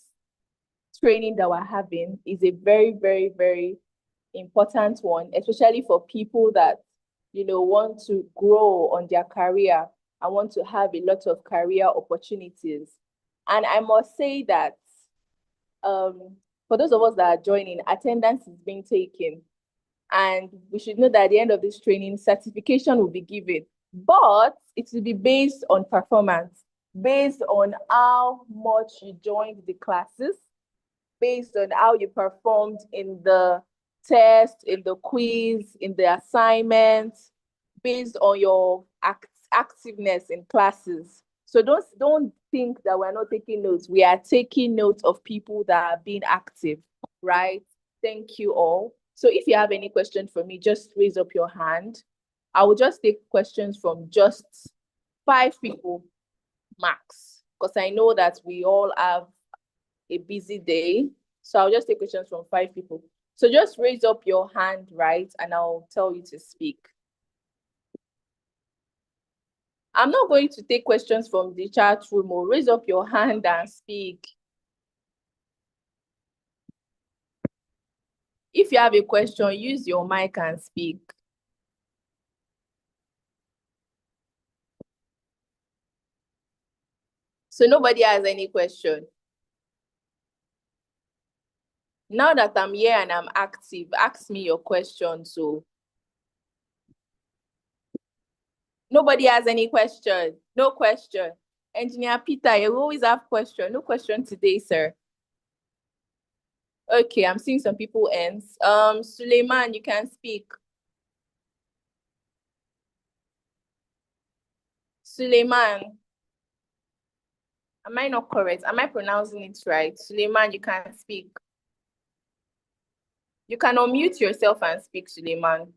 training that we're having is a very, very, very important one, especially for people that want to grow on their career and want to have a lot of career opportunities. And I must say that for those of us that are joining, attendance is being taken. And we should know that at the end of this training, certification will be given. But it will be based on performance, based on how much you joined the classes, based on how you performed in the test, in the quiz, in the assignments, based on your activeness in classes. So don't think that we're not taking notes. We are taking notes of people that are being active, right? Thank you all. So if you have any question for me, just raise up your hand. I will just take questions from just 5 people max, because I know that we all have a busy day. So I'll just take questions from 5 people. So just raise up your hand, right? And I'll tell you to speak. I'm not going to take questions from the chat room. Or raise up your hand and speak. If you have a question, use your mic and speak. So nobody has any question. Now that I'm here and I'm active, ask me your question. So Nobody has any question. No question. Engineer Peter, you always have question. No question today, sir. Okay, I'm seeing some people ends. Suleiman, you can speak. Suleiman. Am I not correct? Am I pronouncing it right? Suleiman, you can speak. You can unmute yourself and speak, Suleiman.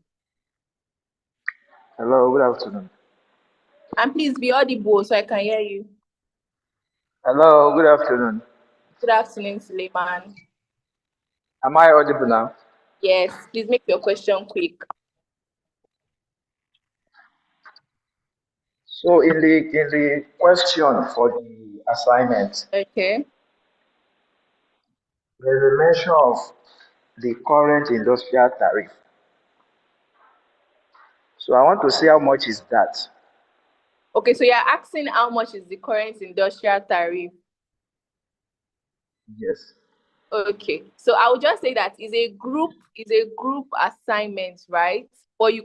Hello, good afternoon. And please be audible so I can hear you. Hello, good afternoon. Good afternoon, Suleiman. Am I audible now? Yes, please make your question quick. So in the question for the assignment, Okay. there's a mention of the current industrial tariff. So I want to see how much is that. Okay, so you're asking how much is the current industrial tariff? Yes. Okay, so I would just say that is a group assignment, right? But you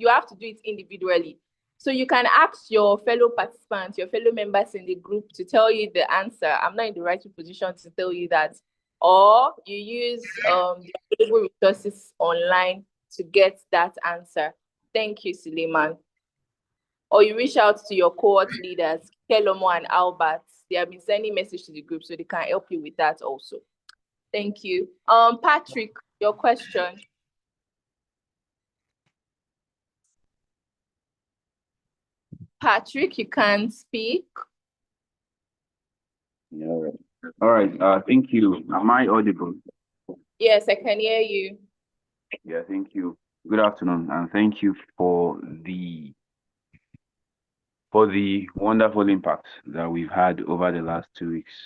have to do it individually. So you can ask your fellow participants, your fellow members in the group to tell you the answer. I'm not in the right position to tell you that. Or you use the available resources online to get that answer. Thank you, Suleiman. Or you reach out to your cohort leaders, Kelomo and Albert. They have been sending message to the group so they can help you with that also. Thank you. Patrick, your question. Patrick, you can speak. Yeah, all right. All right. Thank you. Am I audible? Yes, I can hear you. Yeah, thank you. Good afternoon, and thank you for the wonderful impact that we've had over the last 2 weeks.